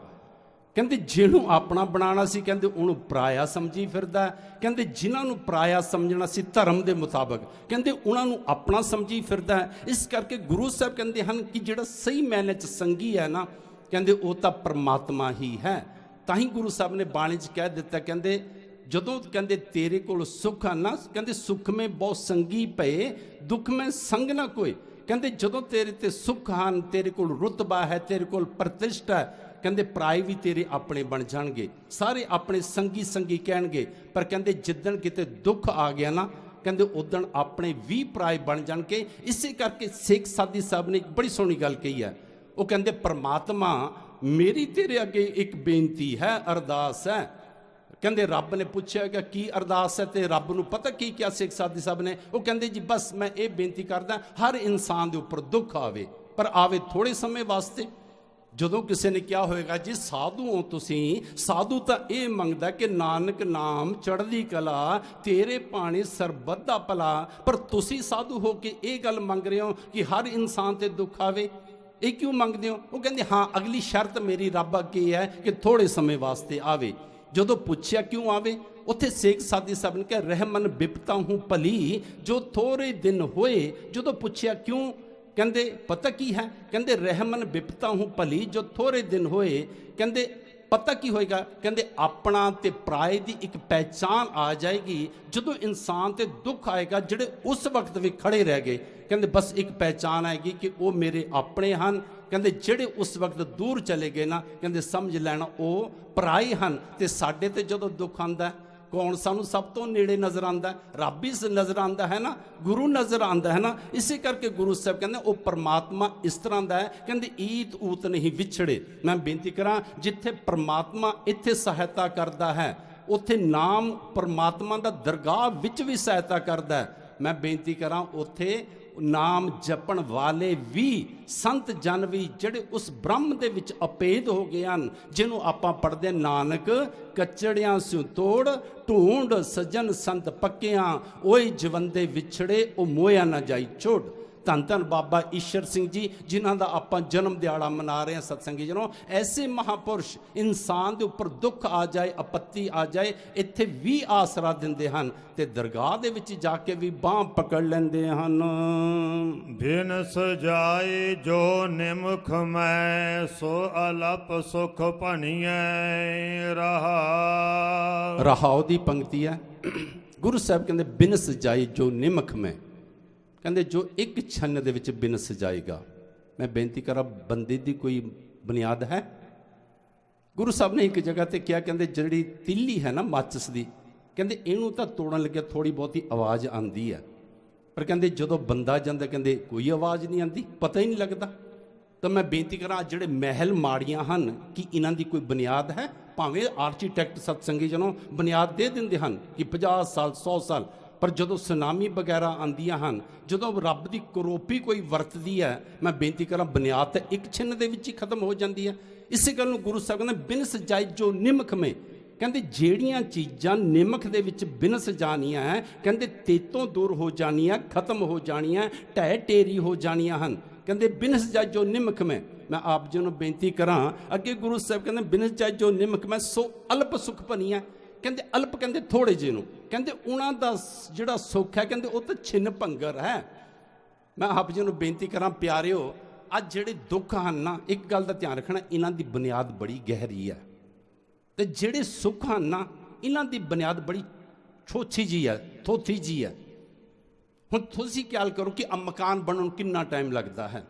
ਕਹਿੰਦੇ ਜਿਹਨੂੰ ਆਪਣਾ ਬਣਾਉਣਾ ਸੀ, ਕਹਿੰਦੇ ਉਹਨੂੰ ਪਰਾਇਆ ਸਮਝੀ ਫਿਰਦਾ। ਕਹਿੰਦੇ ਜਿਨ੍ਹਾਂ ਨੂੰ ਪਰਾਇਆ ਸਮਝਣਾ ਸੀ ਧਰਮ ਦੇ ਮੁਤਾਬਕ, ਕਹਿੰਦੇ ਉਹਨਾਂ ਨੂੰ ਆਪਣਾ ਸਮਝੀ ਫਿਰਦਾ। ਇਸ ਕਰਕੇ ਗੁਰੂ ਸਾਹਿਬ ਕਹਿੰਦੇ ਹਨ ਕਿ ਜਿਹੜਾ ਸਹੀ ਮਾਇਨੇ 'ਚ ਸੰਗੀ ਹੈ ਨਾ, ਕਹਿੰਦੇ ਉਹ ਤਾਂ ਪਰਮਾਤਮਾ ਹੀ ਹੈ। ਤਾਂ ਹੀ ਗੁਰੂ ਸਾਹਿਬ ਨੇ ਬਾਣੀ 'ਚ ਕਹਿ ਦਿੱਤਾ, ਕਹਿੰਦੇ ਜਦੋਂ ਕਹਿੰਦੇ ਤੇਰੇ ਕੋਲ ਸੁੱਖ ਆ ਨਾ, ਕਹਿੰਦੇ ਸੁੱਖ ਮੇ ਬਹੁ ਸੰਗੀ ਪਏ, ਦੁੱਖ ਮੈਂ ਸੰਗ ਨਾ ਕੋਈ। ਕਹਿੰਦੇ ਜਦੋਂ ਤੇਰੇ ਤੇ ਸੁੱਖ ਹਨ, ਤੇਰੇ ਕੋਲ ਰੁਤਬਾ ਹੈ, ਤੇਰੇ ਕੋਲ ਪ੍ਰਤਿਸ਼ਠਾ ਹੈ, ਕਹਿੰਦੇ ਪਰਾਏ ਵੀ ਤੇਰੇ ਆਪਣੇ ਬਣ ਜਾਣਗੇ, ਸਾਰੇ ਆਪਣੇ ਸੰਗੀ ਸੰਗੀ ਕਹਿਣਗੇ। ਪਰ ਕਹਿੰਦੇ ਜਿੱਦਣ ਕਿਤੇ ਦੁੱਖ ਆ ਗਿਆ ਨਾ, ਕਹਿੰਦੇ ਉਦਣ ਆਪਣੇ ਵੀ ਪਰਾਏ ਬਣ ਜਾਣਗੇ। ਇਸੇ ਕਰਕੇ ਸਿੱਖ ਸਾਧੀ ਸਾਹਿਬ ਨੇ ਇੱਕ ਬੜੀ ਸੋਹਣੀ ਗੱਲ ਕਹੀ ਹੈ। ਉਹ ਕਹਿੰਦੇ ਪਰਮਾਤਮਾ ਮੇਰੀ ਤੇਰੇ ਅੱਗੇ ਇੱਕ ਬੇਨਤੀ ਹੈ, ਅਰਦਾਸ ਹੈ। ਕਹਿੰਦੇ ਰੱਬ ਨੇ ਪੁੱਛਿਆ ਕਿ ਕੀ ਅਰਦਾਸ ਹੈ, ਤੇ ਰੱਬ ਨੂੰ ਪਤਾ ਕੀ ਕਿਹਾ ਸਿੱਖ ਸਾਧੀ ਸਾਹਿਬ ਨੇ? ਉਹ ਕਹਿੰਦੇ ਜੀ ਬਸ ਮੈਂ ਇਹ ਬੇਨਤੀ ਕਰਦਾ, ਹਰ ਇਨਸਾਨ ਦੇ ਉੱਪਰ ਦੁੱਖ ਆਵੇ, ਪਰ ਆਵੇ ਥੋੜੇ ਸਮੇਂ ਵਾਸਤੇ। ਜਦੋਂ ਕਿਸੇ ਨੇ ਕਿਹਾ ਹੋਏਗਾ ਜੀ ਸਾਧੂ ਹੋ ਤੁਸੀਂ, ਸਾਧੂ ਤਾਂ ਇਹ ਮੰਗਦਾ ਕਿ ਨਾਨਕ ਨਾਮ ਚੜ੍ਹਦੀ ਕਲਾ, ਤੇਰੇ ਪਾਣੀ ਸਰਬੱਤ ਦਾ ਭਲਾ, ਪਰ ਤੁਸੀਂ ਸਾਧੂ ਹੋ ਕੇ ਇਹ ਗੱਲ ਮੰਗ ਰਹੇ ਹੋ ਕਿ ਹਰ ਇਨਸਾਨ ਤੇ ਦੁੱਖ ਆਵੇ, ਇਹ ਕਿਉਂ ਮੰਗਦੇ ਹੋ? ਉਹ ਕਹਿੰਦੇ ਹਾਂ ਅਗਲੀ ਸ਼ਰਤ ਮੇਰੀ ਰੱਬ ਅੱਗੇ ਹੈ ਕਿ ਥੋੜੇ ਸਮੇਂ ਵਾਸਤੇ ਆਵੇ। ਜਦੋਂ ਪੁੱਛਿਆ ਕਿਉਂ ਆਵੇ, ਉੱਥੇ ਸੇਖ ਸਾਧੀ ਸਾਹਿਬ ਨੇ ਕਿਹਾ ਰਹਿਮਨ ਬਿਪਤਾ ਹੂੰ ਭਲੀ, ਜੋ ਥੋੜੇ ਦਿਨ ਹੋਏ। ਜਦੋਂ ਪੁੱਛਿਆ ਕਿਉਂ, ਕਹਿੰਦੇ ਪਤਾ ਕੀ ਹੈ? ਕਹਿੰਦੇ ਰਹਿਮਨ ਬਿਪਤਾ ਹੂੰ ਭਲੀ, ਜੋ ਥੋੜੇ ਦਿਨ ਹੋਏ। ਕਹਿੰਦੇ ਪਤਾ ਕੀ ਹੋਏਗਾ? ਕਹਿੰਦੇ ਆਪਣਾ ਤੇ ਪਰਾਏ ਦੀ ਇੱਕ ਪਹਿਚਾਨ ਆ ਜਾਏਗੀ। ਜਦੋਂ ਇਨਸਾਨ ਤੇ ਦੁੱਖ ਆਏਗਾ, ਜਿਹੜੇ ਉਸ ਵਕਤ ਵੀ ਖੜੇ ਰਹਿ ਗਏ, ਕਹਿੰਦੇ ਬਸ ਇੱਕ ਪਹਿਚਾਨ ਆਏਗੀ ਕਿ ਉਹ ਮੇਰੇ ਆਪਣੇ ਹਨ। ਕਹਿੰਦੇ ਜਿਹੜੇ ਉਸ ਵਕਤ ਦੂਰ ਚਲੇ ਗਏ ਨਾ, ਕਹਿੰਦੇ ਸਮਝ ਲੈਣਾ ਉਹ ਪਰਾਏ ਹਨ। ਤੇ ਸਾਡੇ ਤੇ ਜਦੋਂ ਦੁੱਖ ਆਉਂਦਾ, ਕੌਣ ਸਾਨੂੰ ਸਭ ਤੋਂ ਨੇੜੇ ਨਜ਼ਰ ਆਉਂਦਾ? ਰੱਬ ਹੀ ਨਜ਼ਰ ਆਉਂਦਾ ਹੈ ਨਾ, ਗੁਰੂ ਨਜ਼ਰ ਆਉਂਦਾ ਹੈ ਨਾ। ਇਸੇ ਕਰਕੇ ਗੁਰੂ ਸਾਹਿਬ ਕਹਿੰਦੇ ਉਹ ਪਰਮਾਤਮਾ ਇਸ ਤਰ੍ਹਾਂ ਦਾ ਹੈ, ਕਹਿੰਦੇ ਈਤ ਊਤ ਨਹੀਂ ਵਿਛੜੇ। ਮੈਂ ਬੇਨਤੀ ਕਰਾਂ, ਜਿੱਥੇ ਪਰਮਾਤਮਾ ਇੱਥੇ ਸਹਾਇਤਾ ਕਰਦਾ ਹੈ, ਉੱਥੇ ਨਾਮ ਪਰਮਾਤਮਾ ਦਾ ਦਰਗਾਹ ਵਿੱਚ ਵੀ ਸਹਾਇਤਾ ਕਰਦਾ ਹੈ। ਮੈਂ ਬੇਨਤੀ ਕਰਾਂ, ਉੱਥੇ ਨਾਮ ਜਪਣ ਵਾਲੇ ਵੀ, ਸੰਤ ਜਨ ਵੀ, ਜਿਹੜੇ ਉਸ ਬ੍ਰਹਮ ਦੇ ਵਿੱਚ ਅਪੇਦ ਹੋ ਗਏ ਹਨ, ਜਿਹਨੂੰ ਆਪਾਂ ਪੜ੍ਹਦੇ ਨਾਨਕ ਕੱਚੜਿਆਂ ਸਿਉ ਤੋੜ, ਢੂੰਡ ਸੱਜਣ ਸੰਤ ਪੱਕਿਆਂ, ਓਏ ਜਵੰਦੇ ਵਿਛੜੇ ਉਹ ਮੋਇਆ ਨਾ ਜਾਈ ਛੋੜ। ਧੰਨ ਧੰਨ ਬਾਬਾ ਈਸ਼ਰ ਸਿੰਘ ਜੀ, ਜਿਨ੍ਹਾਂ ਦਾ ਆਪਾਂ ਜਨਮ ਦਿਹਾੜਾ ਮਨਾ ਰਹੇ ਹਾਂ ਸਤਸੰਗੀ ਜਨੋ। ਐਸੇ ਮਹਾਪੁਰਸ਼, ਇਨਸਾਨ ਦੇ ਉੱਪਰ ਦੁੱਖ ਆ ਜਾਏ, ਆਪੱਤੀ ਆ ਜਾਏ, ਇੱਥੇ ਵੀ ਆਸਰਾ ਦਿੰਦੇ ਹਨ ਤੇ ਦਰਗਾਹ ਦੇ ਵਿੱਚ ਜਾ ਕੇ ਵੀ ਬਾਂਹ ਪਕੜ ਲੈਂਦੇ ਹਨ। ਬਿਨ ਸਜਾਏ ਜੋ ਨਿਮਖ ਮੈਂ, ਸੋ ਅਲਪ ਸੁਖ ਭਣੀਐ ਰਹਾ। ਰਹਾਉ ਦੀ ਪੰਕਤੀ ਹੈ। ਗੁਰੂ ਸਾਹਿਬ ਕਹਿੰਦੇ ਬਿਨ ਸਜਾਏ ਜੋ ਨਿਮਖ ਮੈਂ, ਕਹਿੰਦੇ ਜੋ ਇੱਕ ਛੰਨ ਦੇ ਵਿੱਚ ਬਿਨ ਸਜਾਏਗਾ। ਮੈਂ ਬੇਨਤੀ ਕਰਾਂ, ਬੰਦੇ ਦੀ ਕੋਈ ਬੁਨਿਆਦ ਹੈ? ਗੁਰੂ ਸਾਹਿਬ ਨੇ ਇੱਕ ਜਗ੍ਹਾ ਤੇ ਕਿਹਾ, ਕਹਿੰਦੇ ਜਿਹੜੀ ਤਿੱਲੀ ਹੈ ਨਾ ਮਾਚਿਸ ਦੀ, ਕਹਿੰਦੇ ਇਹਨੂੰ ਤਾਂ ਤੋੜਨ ਲੱਗਿਆ ਥੋੜੀ ਬਹੁਤੀ ਆਵਾਜ਼ ਆਉਂਦੀ ਹੈ, ਪਰ ਕਹਿੰਦੇ ਜਦੋਂ ਬੰਦਾ ਜਾਂਦਾ, ਕਹਿੰਦੇ ਕੋਈ ਆਵਾਜ਼ ਨਹੀਂ ਆਉਂਦੀ, ਪਤਾ ਹੀ ਨਹੀਂ ਲੱਗਦਾ। ਤਾਂ ਮੈਂ ਬੇਨਤੀ ਕਰਾਂ, ਜਿਹੜੇ ਮਹਿਲ ਮਾੜੀਆਂ ਹਨ, ਕਿ ਇਹਨਾਂ ਦੀ ਕੋਈ ਬੁਨਿਆਦ ਹੈ? ਭਾਵੇਂ ਆਰਕੀਟੈਕਟ ਸਤਸੰਗੀ ਜਨੋਂ ਬੁਨਿਆਦ ਦੇ ਦਿੰਦੇ ਹਨ ਕਿ 50 ਸਾਲ 100 ਸਾਲ, ਪਰ ਜਦੋਂ ਸੁਨਾਮੀ ਵਗੈਰਾ ਆਉਂਦੀਆਂ ਹਨ, ਜਦੋਂ ਰੱਬ ਦੀ ਕਰੋਪੀ ਕੋਈ ਵਰਤਦੀ ਹੈ, ਮੈਂ ਬੇਨਤੀ ਕਰਾਂ ਬੁਨਿਆਦ ਤਾਂ ਇੱਕ ਛਿੰਨ ਦੇ ਵਿੱਚ ਹੀ ਖਤਮ ਹੋ ਜਾਂਦੀ ਹੈ। ਇਸੇ ਗੱਲ ਨੂੰ ਗੁਰੂ ਸਾਹਿਬ ਕਹਿੰਦੇ ਬਿਨ ਸਜਾਈ ਜੋ ਨਿਮਖ ਮੇ, ਕਹਿੰਦੇ ਜਿਹੜੀਆਂ ਚੀਜ਼ਾਂ ਨਿਮਖ ਦੇ ਵਿੱਚ ਬਿਨ ਸਜਾਣੀਆਂ ਹੈ, ਕਹਿੰਦੇ ਤੇਤੋਂ ਦੂਰ ਹੋ ਜਾਣੀਆਂ, ਖਤਮ ਹੋ ਜਾਣੀਆਂ, ਢਹਿ ਢੇਰੀ ਹੋ ਜਾਣੀਆਂ ਹਨ। ਕਹਿੰਦੇ ਬਿਨ ਸਜਾਈ ਜੋ ਨਿਮਖ ਮੇ। ਮੈਂ ਆਪ ਜੀ ਨੂੰ ਬੇਨਤੀ ਕਰਾਂ, ਅੱਗੇ ਗੁਰੂ ਸਾਹਿਬ ਕਹਿੰਦੇ ਬਿਨ ਸਜਾਈ ਜੋ ਨਿਮਖ ਮੇ, ਸੋ ਅਲਪ ਸੁਖ ਭਣੀਐ। ਕਹਿੰਦੇ ਅਲਪ, ਕਹਿੰਦੇ ਥੋੜੇ ਜਿਹੇ ਨੂੰ, ਕਹਿੰਦੇ ਉਹਨਾਂ ਦਾ ਜਿਹੜਾ ਸੁੱਖ ਹੈ, ਕਹਿੰਦੇ ਉਹ ਤਾਂ ਛਿੰਨ ਭੰਗਰ ਹੈ। ਮੈਂ ਆਪ ਜੀ ਨੂੰ ਬੇਨਤੀ ਕਰਾਂ ਪਿਆਰਿਓ, ਅੱਜ ਜਿਹੜੇ ਦੁੱਖ ਹਨ ਨਾ, ਇੱਕ ਗੱਲ ਦਾ ਧਿਆਨ ਰੱਖਣਾ, ਇਹਨਾਂ ਦੀ ਬੁਨਿਆਦ ਬੜੀ ਗਹਿਰੀ ਹੈ, ਤੇ ਜਿਹੜੇ ਸੁੱਖ ਹਨ ਨਾ, ਇਹਨਾਂ ਦੀ ਬੁਨਿਆਦ ਬੜੀ ਛੋਟੀ ਜੀ ਹੈ, ਥੋਥੀ ਜੀ ਹੈ। ਹੁਣ ਤੁਸੀਂ ਖਿਆਲ ਕਰੋ ਕਿ ਮਕਾਨ ਬਣਨ ਨੂੰ ਕਿੰਨਾ ਟਾਈਮ ਲੱਗਦਾ ਹੈ,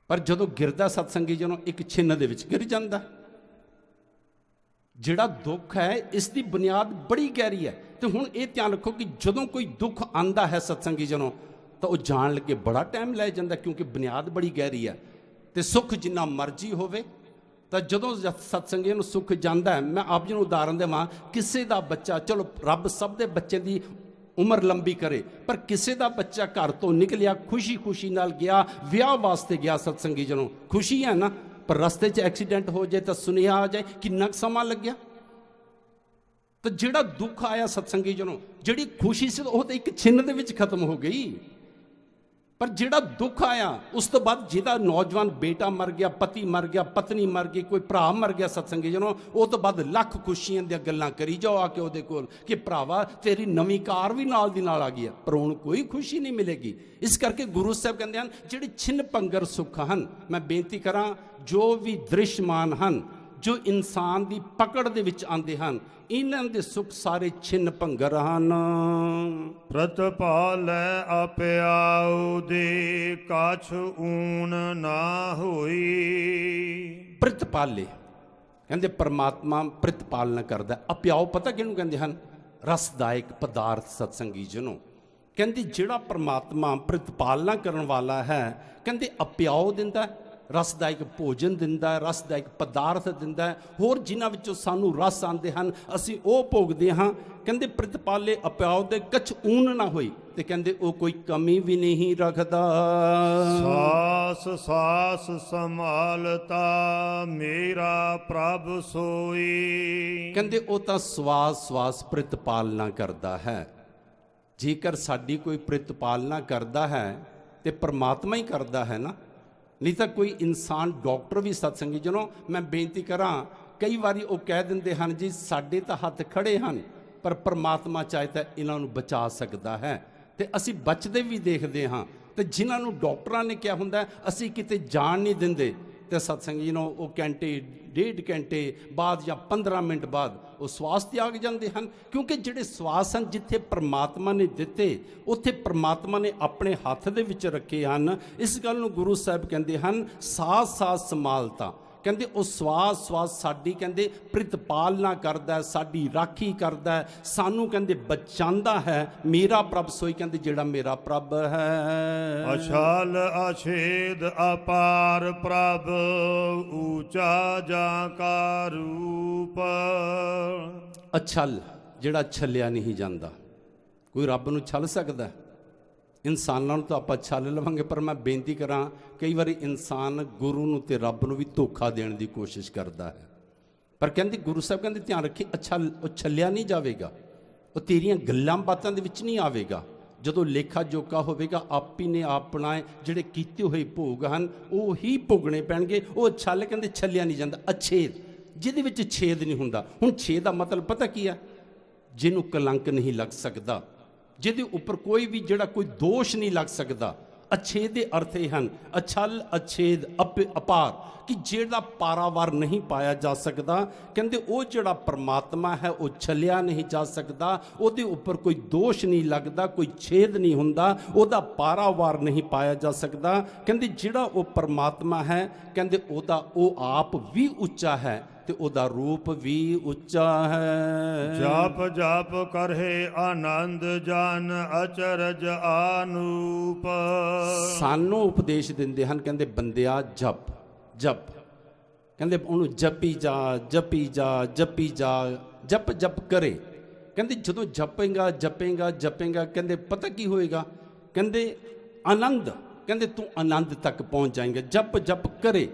ਪਰ ਜਦੋਂ ਗਿਰਦਾ ਸਤਸੰਗੀ ਜਦੋਂ ਇੱਕ ਛਿੰਨ ਦੇ ਵਿੱਚ ਗਿਰ ਜਾਂਦਾ। ਜਿਹੜਾ ਦੁੱਖ ਹੈ, ਇਸ ਦੀ ਬੁਨਿਆਦ ਬੜੀ ਗਹਿਰੀ ਹੈ। ਤੇ ਹੁਣ ਇਹ ਧਿਆਨ ਰੱਖੋ ਕਿ ਜਦੋਂ ਕੋਈ ਦੁੱਖ ਆਂਦਾ ਹੈ ਸਤਸੰਗੀ ਜਨੋਂ, ਤਾਂ ਉਹ ਜਾਣ ਲੱਗੇ ਬੜਾ ਟਾਈਮ ਲੈ ਜਾਂਦਾ, ਕਿਉਂਕਿ ਬੁਨਿਆਦ ਬੜੀ ਗਹਿਰੀ ਹੈ। ਤੇ ਸੁੱਖ ਜਿੰਨਾ ਮਰਜ਼ੀ ਹੋਵੇ, ਤਾਂ ਜਦੋਂ ਸਤਸੰਗੀ ਨੂੰ ਸੁੱਖ ਜਾਂਦਾ ਹੈ, ਮੈਂ ਆਪ ਜੀ ਨੂੰ ਉਦਾਹਰਨ ਦੇਵਾਂ, ਕਿਸੇ ਦਾ ਬੱਚਾ, ਚਲੋ ਰੱਬ ਸਭ ਦੇ ਬੱਚੇ ਦੀ ਉਮਰ ਲੰਬੀ ਕਰੇ, ਪਰ ਕਿਸੇ ਦਾ ਬੱਚਾ ਘਰ ਤੋਂ ਨਿਕਲਿਆ, ਖੁਸ਼ੀ ਨਾਲ ਗਿਆ, ਵਿਆਹ ਵਾਸਤੇ ਗਿਆ ਸਤਸੰਗੀ ਜਨੋਂ, ਖੁਸ਼ੀ ਹੈ ਨਾ, ਪਰ ਰਸਤੇ 'ਚ ਐਕਸੀਡੈਂਟ ਹੋ ਜਾਏ ਤਾਂ ਸੁਨੇਹਾ ਆ ਜਾਏ, ਕਿੰਨਾ ਸਮਾਂ ਲੱਗਿਆ। ਤਾਂ ਜਿਹੜਾ ਦੁੱਖ ਆਇਆ ਸਤਸੰਗੀ ਜਨੋਂ, ਜਿਹੜੀ ਖੁਸ਼ੀ ਸੀ ਉਹ ਤਾਂ ਇੱਕ ਛਿੰਨ ਦੇ ਵਿੱਚ ਖਤਮ ਹੋ ਗਈ, ਪਰ ਜਿਹੜਾ ਦੁੱਖ ਆਇਆ ਉਸ ਤੋਂ ਬਾਅਦ, ਜਿਹਦਾ ਨੌਜਵਾਨ ਬੇਟਾ ਮਰ ਗਿਆ, ਪਤੀ ਮਰ ਗਿਆ, ਪਤਨੀ ਮਰ ਗਈ, ਕੋਈ ਭਰਾ ਮਰ ਗਿਆ ਸਤਸੰਗੀ ਜਨੋਂ, ਉਹ ਤੋਂ ਬਾਅਦ ਲੱਖ ਖੁਸ਼ੀਆਂ ਦੀਆਂ ਗੱਲਾਂ ਕਰੀ ਜਾਓ ਆ ਕੇ ਉਹਦੇ ਕੋਲ ਕਿ ਭਰਾਵਾ ਤੇਰੀ ਨਵੀਂ ਕਾਰ ਵੀ ਨਾਲ ਦੀ ਨਾਲ ਆ ਗਈ ਹੈ, ਪਰ ਉਹਨੂੰ ਕੋਈ ਖੁਸ਼ੀ ਨਹੀਂ ਮਿਲੇਗੀ। ਇਸ ਕਰਕੇ ਗੁਰੂ ਸਾਹਿਬ ਕਹਿੰਦੇ ਹਨ ਜਿਹੜੇ ਛਿੰਨ ਭੰਗਰ ਸੁੱਖ ਹਨ, ਮੈਂ ਬੇਨਤੀ ਕਰਾਂ ਜੋ ਵੀ ਦ੍ਰਿਸ਼ਮਾਨ ਹਨ, ਜੋ ਇਨਸਾਨ ਦੀ ਪਕੜ ਦੇ ਵਿੱਚ ਆਉਂਦੇ ਹਨ, ਇਹਨਾਂ ਦੇ ਸੁੱਖ ਸਾਰੇ ਛਿਨ ਭੰਗਰ ਹਨ। ਪ੍ਰਤਪਾਲੈ ਆਪਿਆਉ ਦੇ ਕਾਛ ਊਨ ਨਾ ਹੋਈ। ਪ੍ਰਤਪਾਲੇ ਕਹਿੰਦੇ ਪਰਮਾਤਮਾ ਪ੍ਰਤਪਾਲਨਾ ਕਰਦਾ। ਅਪਿਆਉ ਪਤਾ ਕਿਹਨੂੰ ਕਹਿੰਦੇ ਹਨ? ਰਸਦਾਇਕ ਪਦਾਰਥ। ਸਤਸੰਗੀ ਜਨੋ, ਕਹਿੰਦੇ ਜਿਹੜਾ ਪਰਮਾਤਮਾ ਪ੍ਰਤਪਾਲਨਾ ਕਰਨ ਵਾਲਾ ਹੈ, ਕਹਿੰਦੇ ਅਪਿਆਉ ਦਿੰਦਾ, ਰਸਦਾਇਕ ਭੋਜਨ ਦਿੰਦਾ ਹੈ, ਰਸਦਾਇਕ ਪਦਾਰਥ ਦਿੰਦਾ ਹੈ, ਹੋਰ ਜਿਨ੍ਹਾਂ ਵਿੱਚੋਂ ਸਾਨੂੰ ਰਸ ਆਉਂਦੇ ਹਨ ਅਸੀਂ ਉਹ ਭੋਗਦੇ ਹਾਂ। ਕਹਿੰਦੇ ਪ੍ਰਤਪਾਲੇ ਅਪਿਆਉ ਦੇ ਕਛ ਊਨ ਨਾ ਹੋਈ, ਤੇ ਕਹਿੰਦੇ ਉਹ ਕੋਈ ਕਮੀ ਵੀ ਨਹੀਂ ਰੱਖਦਾ। ਸਾਸ ਸਾਸ ਸੰਭਾਲਤਾ ਮੇਰਾ ਪ੍ਰਭ ਸੋਈ। ਕਹਿੰਦੇ ਉਹ ਤਾਂ ਸਵਾਸ ਸਵਾਸ ਪ੍ਰਤਪਾਲਨਾ ਕਰਦਾ ਹੈ। ਜੇਕਰ ਸਾਡੀ ਕੋਈ ਪ੍ਰਤਪਾਲਨਾ ਕਰਦਾ ਹੈ ਤੇ ਪਰਮਾਤਮਾ ਹੀ ਕਰਦਾ ਹੈ ਨਾ, ਨਹੀਂ ਤਾਂ ਕੋਈ ਇਨਸਾਨ ਡਾਕਟਰ ਵੀ। ਸਤਸੰਗੀ ਜਨੋ, ਮੈਂ ਬੇਨਤੀ ਕਰਾਂ, ਕਈ ਵਾਰੀ ਉਹ ਕਹਿ ਦਿੰਦੇ ਹਨ ਜੀ ਸਾਡੇ ਤਾਂ ਹੱਥ ਖੜੇ ਹਨ, ਪਰ ਪਰਮਾਤਮਾ ਚਾਹੇ ਤਾਂ ਇਹਨਾਂ ਨੂੰ ਬਚਾ ਸਕਦਾ ਹੈ, ਤੇ ਅਸੀਂ ਬਚਦੇ ਵੀ ਦੇਖਦੇ ਹਾਂ। ਤੇ ਜਿਨ੍ਹਾਂ ਨੂੰ ਡਾਕਟਰਾਂ ਨੇ ਕਿਹਾ ਹੁੰਦਾ ਅਸੀਂ ਕਿਤੇ ਜਾਣ ਨਹੀਂ ਦਿੰਦੇ, ਤੇ ਸਤਸੰਗੀ ਨੂੰ ਉਹ ਘੰਟੇ 1.5 ਘੰਟੇ ਬਾਅਦ ਜਾਂ 15 ਮਿੰਟ ਬਾਅਦ ਉਹ ਸਵਾਸ ਤਿਆਗ ਜਾਂਦੇ ਹਨ। ਕਿਉਂਕਿ ਜਿਹੜੇ ਸਵਾਸ ਹਨ ਜਿੱਥੇ ਪਰਮਾਤਮਾ ਨੇ ਦਿੱਤੇ, ਉੱਥੇ ਪਰਮਾਤਮਾ ਨੇ ਆਪਣੇ ਹੱਥ ਦੇ ਵਿੱਚ ਰੱਖੇ ਹਨ। ਇਸ ਗੱਲ ਨੂੰ ਗੁਰੂ ਸਾਹਿਬ ਕਹਿੰਦੇ ਹਨ ਸਾਸ ਸਾਸ ਸੰਭਾਲਤਾ। ਕਹਿੰਦੇ ਉਹ ਸਵਾਸ ਸਵਾਸ ਸਾਡੀ ਕਹਿੰਦੇ ਪ੍ਰਤਪਾਲਨਾ ਕਰਦਾ ਹੈ, ਸਾਡੀ ਰਾਖੀ ਕਰਦਾ ਹੈ, ਸਾਨੂੰ ਕਹਿੰਦੇ ਬਚਾਉਂਦਾ ਹੈ। ਮੇਰਾ ਪ੍ਰਭ ਸੋਈ, ਕਹਿੰਦੇ ਜਿਹੜਾ ਮੇਰਾ ਪ੍ਰਭ ਹੈ। ਅਛਲ ਅਛੇਦ ਅਪਾਰ ਪ੍ਰਭ ਊਚਾ ਜਾਂ ਕਾ ਰੂਪ। ਅਛਲ ਜਿਹੜਾ ਛਲਿਆ ਨਹੀਂ ਜਾਂਦਾ। ਕੋਈ ਰੱਬ ਨੂੰ ਛਲ ਸਕਦਾ? ਇਨਸਾਨਾਂ ਨੂੰ ਤਾਂ ਆਪਾਂ ਛਲ ਲਵਾਂਗੇ, ਪਰ ਮੈਂ ਬੇਨਤੀ ਕਰਾਂ ਕਈ ਵਾਰੀ ਇਨਸਾਨ ਗੁਰੂ ਨੂੰ ਤੇ ਰੱਬ ਨੂੰ ਵੀ ਧੋਖਾ ਦੇਣ ਦੀ ਕੋਸ਼ਿਸ਼ ਕਰਦਾ ਹੈ। ਪਰ ਕਹਿੰਦੇ ਗੁਰੂ ਸਾਹਿਬ ਕਹਿੰਦੇ ਧਿਆਨ ਰੱਖੀ, ਉਹ ਛੱਲਿਆ ਨਹੀਂ ਜਾਵੇਗਾ, ਉਹ ਤੇਰੀਆਂ ਗੱਲਾਂ ਬਾਤਾਂ ਦੇ ਵਿੱਚ ਨਹੀਂ ਆਵੇਗਾ। ਜਦੋਂ ਲੇਖਾ ਜੋਖਾ ਹੋਵੇਗਾ ਆਪੀ ਨੇ ਆਪਣਾ ਜਿਹੜੇ ਕੀਤੇ ਹੋਏ ਭੋਗ ਹਨ ਉਹ ਹੀ ਭੋਗਣੇ ਪੈਣਗੇ। ਉਹ ਛਲ ਕਹਿੰਦੇ ਛੱਲਿਆ ਨਹੀਂ ਜਾਂਦਾ। ਅਛੇਦ ਜਿਹਦੇ ਵਿੱਚ ਛੇਦ ਨਹੀਂ ਹੁੰਦਾ। ਹੁਣ ਛੇਦ ਦਾ ਮਤਲਬ ਪਤਾ ਕੀ ਹੈ? ਜਿਹਨੂੰ ਕਲੰਕ ਨਹੀਂ ਲੱਗ ਸਕਦਾ, ਜਿਹਦੇ ਉੱਪਰ ਕੋਈ ਵੀ ਜਿਹੜਾ ਕੋਈ ਦੋਸ਼ ਨਹੀਂ ਲੱਗ ਸਕਦਾ। ਅਛੇਦ ਦੇ ਅਰਥ ਇਹ ਹਨ ਅਛਲ ਅਛੇਦ ਅਪਾਰ, ਕਿ ਜਿਹੜਾ ਪਾਰਾਵਾਰ ਨਹੀਂ ਪਾਇਆ ਜਾ ਸਕਦਾ। ਕਹਿੰਦੇ ਉਹ ਜਿਹੜਾ ਪਰਮਾਤਮਾ ਹੈ ਉਹ ਛਲਿਆ ਨਹੀਂ ਜਾ ਸਕਦਾ, ਉਹਦੇ ਉੱਪਰ ਕੋਈ ਦੋਸ਼ ਨਹੀਂ ਲੱਗਦਾ, ਕੋਈ ਛੇਦ ਨਹੀਂ ਹੁੰਦਾ, ਉਹਦਾ ਪਾਰਾਵਾਰ ਨਹੀਂ ਪਾਇਆ ਜਾ ਸਕਦਾ। ਕਹਿੰਦੇ ਜਿਹੜਾ ਉਹ ਪਰਮਾਤਮਾ ਹੈ, ਕਹਿੰਦੇ ਉਹਦਾ ਉਹ ਆਪ ਵੀ ਉੱਚਾ ਹੈ ਤੇ ਉਹਦਾ ਰੂਪ ਵੀ ਉੱਚਾ ਹੈ। ਜਪ ਜਪ ਕਰਹਿ ਆਨੰਦ ਜਨ ਅਚਰਜ ਆਨੂਪ। ਸਾਨੂੰ ਉਪਦੇਸ਼ ਦਿੰਦੇ ਹਨ, ਕਹਿੰਦੇ ਬੰਦਿਆ ਜਪ ਜਪ, ਕਹਿੰਦੇ ਉਹਨੂੰ ਜਪੀ ਜਾ ਜਪੀ ਜਾ ਜਪੀ ਜਾ, ਜਪ ਜਪ ਕਰੇ। ਕਹਿੰਦੇ ਜਦੋਂ ਜਪੇਗਾ ਜਪੇਗਾ ਜਪੇਗਾ, ਕਹਿੰਦੇ ਪਤਾ ਕੀ ਹੋਏਗਾ? ਕਹਿੰਦੇ ਆਨੰਦ, ਕਹਿੰਦੇ ਤੂੰ ਆਨੰਦ ਤੱਕ ਪਹੁੰਚ ਜਾਏਂਗਾ। ਜਪ ਜਪ ਕਰੇ,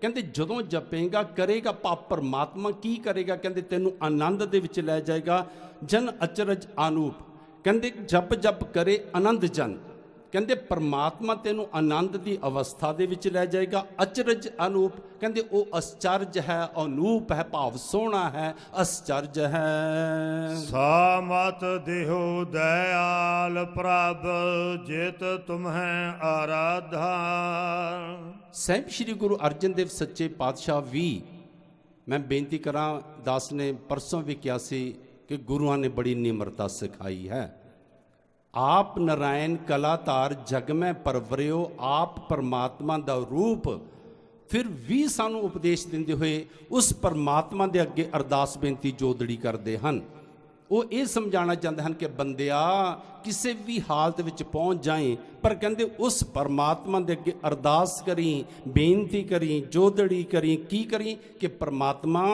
ਕਹਿੰਦੇ ਜਦੋਂ ਜਪੇਗਾ ਕਰੇਗਾ ਪਾਪ, ਪਰਮਾਤਮਾ ਕੀ ਕਰੇਗਾ? ਕਹਿੰਦੇ ਤੈਨੂੰ ਆਨੰਦ ਦੇ ਵਿੱਚ ਲੈ ਜਾਏਗਾ। ਜਨ ਅਚਰਜ ਆਨੂਪ, ਕਹਿੰਦੇ ਜਪ ਜਪ ਕਰੇ ਆਨੰਦ ਜਨ, ਕਹਿੰਦੇ ਪਰਮਾਤਮਾ ਤੈਨੂੰ ਆਨੰਦ ਦੀ ਅਵਸਥਾ ਦੇ ਵਿੱਚ ਲੈ ਜਾਏਗਾ। ਅਚਰਜ ਅਨੂਪ, ਕਹਿੰਦੇ ਉਹ ਅਸਚਰਜ ਹੈ, ਅਨੂਪ ਹੈ, ਭਾਵ ਸੋਹਣਾ ਹੈ, ਅਸਚਰਜ ਹੈ। ਸਾ ਮਤ ਦੇਹੋ ਦਇਆਲ ਪ੍ਰਭ ਜਿਤ ਤੁਮਹਿ ਆਰਾਧਾ। ਸਾਹਿਬ ਸ਼੍ਰੀ ਗੁਰੂ ਅਰਜਨ ਦੇਵ ਸੱਚੇ ਪਾਤਸ਼ਾਹ ਵੀ, ਮੈਂ ਬੇਨਤੀ ਕਰਾਂ, ਦਾਸ ਨੇ ਪਰਸੋਂ ਵੀ ਕਿਹਾ ਸੀ ਕਿ ਗੁਰੂਆਂ ਨੇ ਬੜੀ ਨਿਮਰਤਾ ਸਿਖਾਈ ਹੈ। ਆਪ ਨਰਾਇਣ ਕਲਾਧਾਰ ਜਗ ਮੈਂ ਪਰਵਰਿਓ, ਆਪ ਪਰਮਾਤਮਾ ਦਾ ਰੂਪ। ਫਿਰ ਵੀ ਸਾਨੂੰ ਉਪਦੇਸ਼ ਦਿੰਦੇ ਹੋਏ ਉਸ ਪਰਮਾਤਮਾ ਦੇ ਅੱਗੇ ਅਰਦਾਸ ਬੇਨਤੀ ਜੋਦੜੀ ਕਰਦੇ ਹਨ। ਉਹ ਇਹ ਸਮਝਾਉਣਾ ਚਾਹੁੰਦੇ ਹਨ ਕਿ ਬੰਦਿਆ ਕਿਸੇ ਵੀ ਹਾਲਤ ਵਿੱਚ ਪਹੁੰਚ ਜਾਏ, ਪਰ ਕਹਿੰਦੇ ਉਸ ਪਰਮਾਤਮਾ ਦੇ ਅੱਗੇ ਅਰਦਾਸ ਕਰੀ, ਬੇਨਤੀ ਕਰੀ, ਜੋਦੜੀ ਕਰੀ। ਕੀ ਕਰੀ? ਕਿ ਪਰਮਾਤਮਾ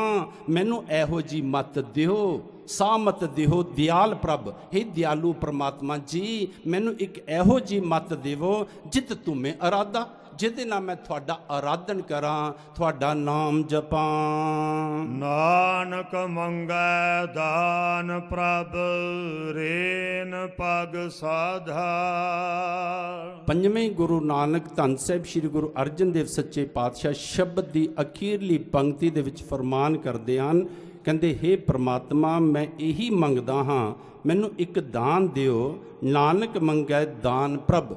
ਮੈਨੂੰ ਇਹੋ ਜੀ ਮਤ ਦਿਓ, ਸਾਮਤ ਦਿਓ ਦਿਆਲ ਪ੍ਰਭ। ਹੇ ਦਿਆਲੂ ਪਰਮਾਤਮਾ ਜੀ, ਮੈਨੂੰ ਇੱਕ ਇਹੋ ਜੀ ਮਤ ਦੇਵੋ ਜਿਤ ਤੁਮੇ ਅਰਾਧਾ, ਜਿਹਦੇ ਨਾਲ ਮੈਂ ਤੁਹਾਡਾ ਆਰਾਧਨ ਕਰਾਂ, ਤੁਹਾਡਾ ਨਾਮ ਜਪਾਂ। ਨਾਨਕ ਮੰਗੈ ਦਾਨ ਪ੍ਰਭ ਰੇਨ ਪਗ ਸਾਧਾ। ਪੰਜਵੇਂ ਗੁਰੂ ਨਾਨਕ ਧੰਨ ਸਾਹਿਬ ਸ੍ਰੀ ਗੁਰੂ ਅਰਜਨ ਦੇਵ ਸੱਚੇ ਪਾਤਸ਼ਾਹ ਸ਼ਬਦ ਦੀ ਅਖੀਰਲੀ ਪੰਕਤੀ ਦੇ ਵਿੱਚ ਫਰਮਾਨ ਕਰਦੇ ਹਨ, ਕਹਿੰਦੇ ਹੇ ਪ੍ਰਮਾਤਮਾ ਮੈਂ ਇਹੀ ਮੰਗਦਾ ਹਾਂ, ਮੈਨੂੰ ਇੱਕ ਦਾਨ ਦਿਓ। ਨਾਨਕ ਮੰਗੈ ਦਾਨ ਪ੍ਰਭ।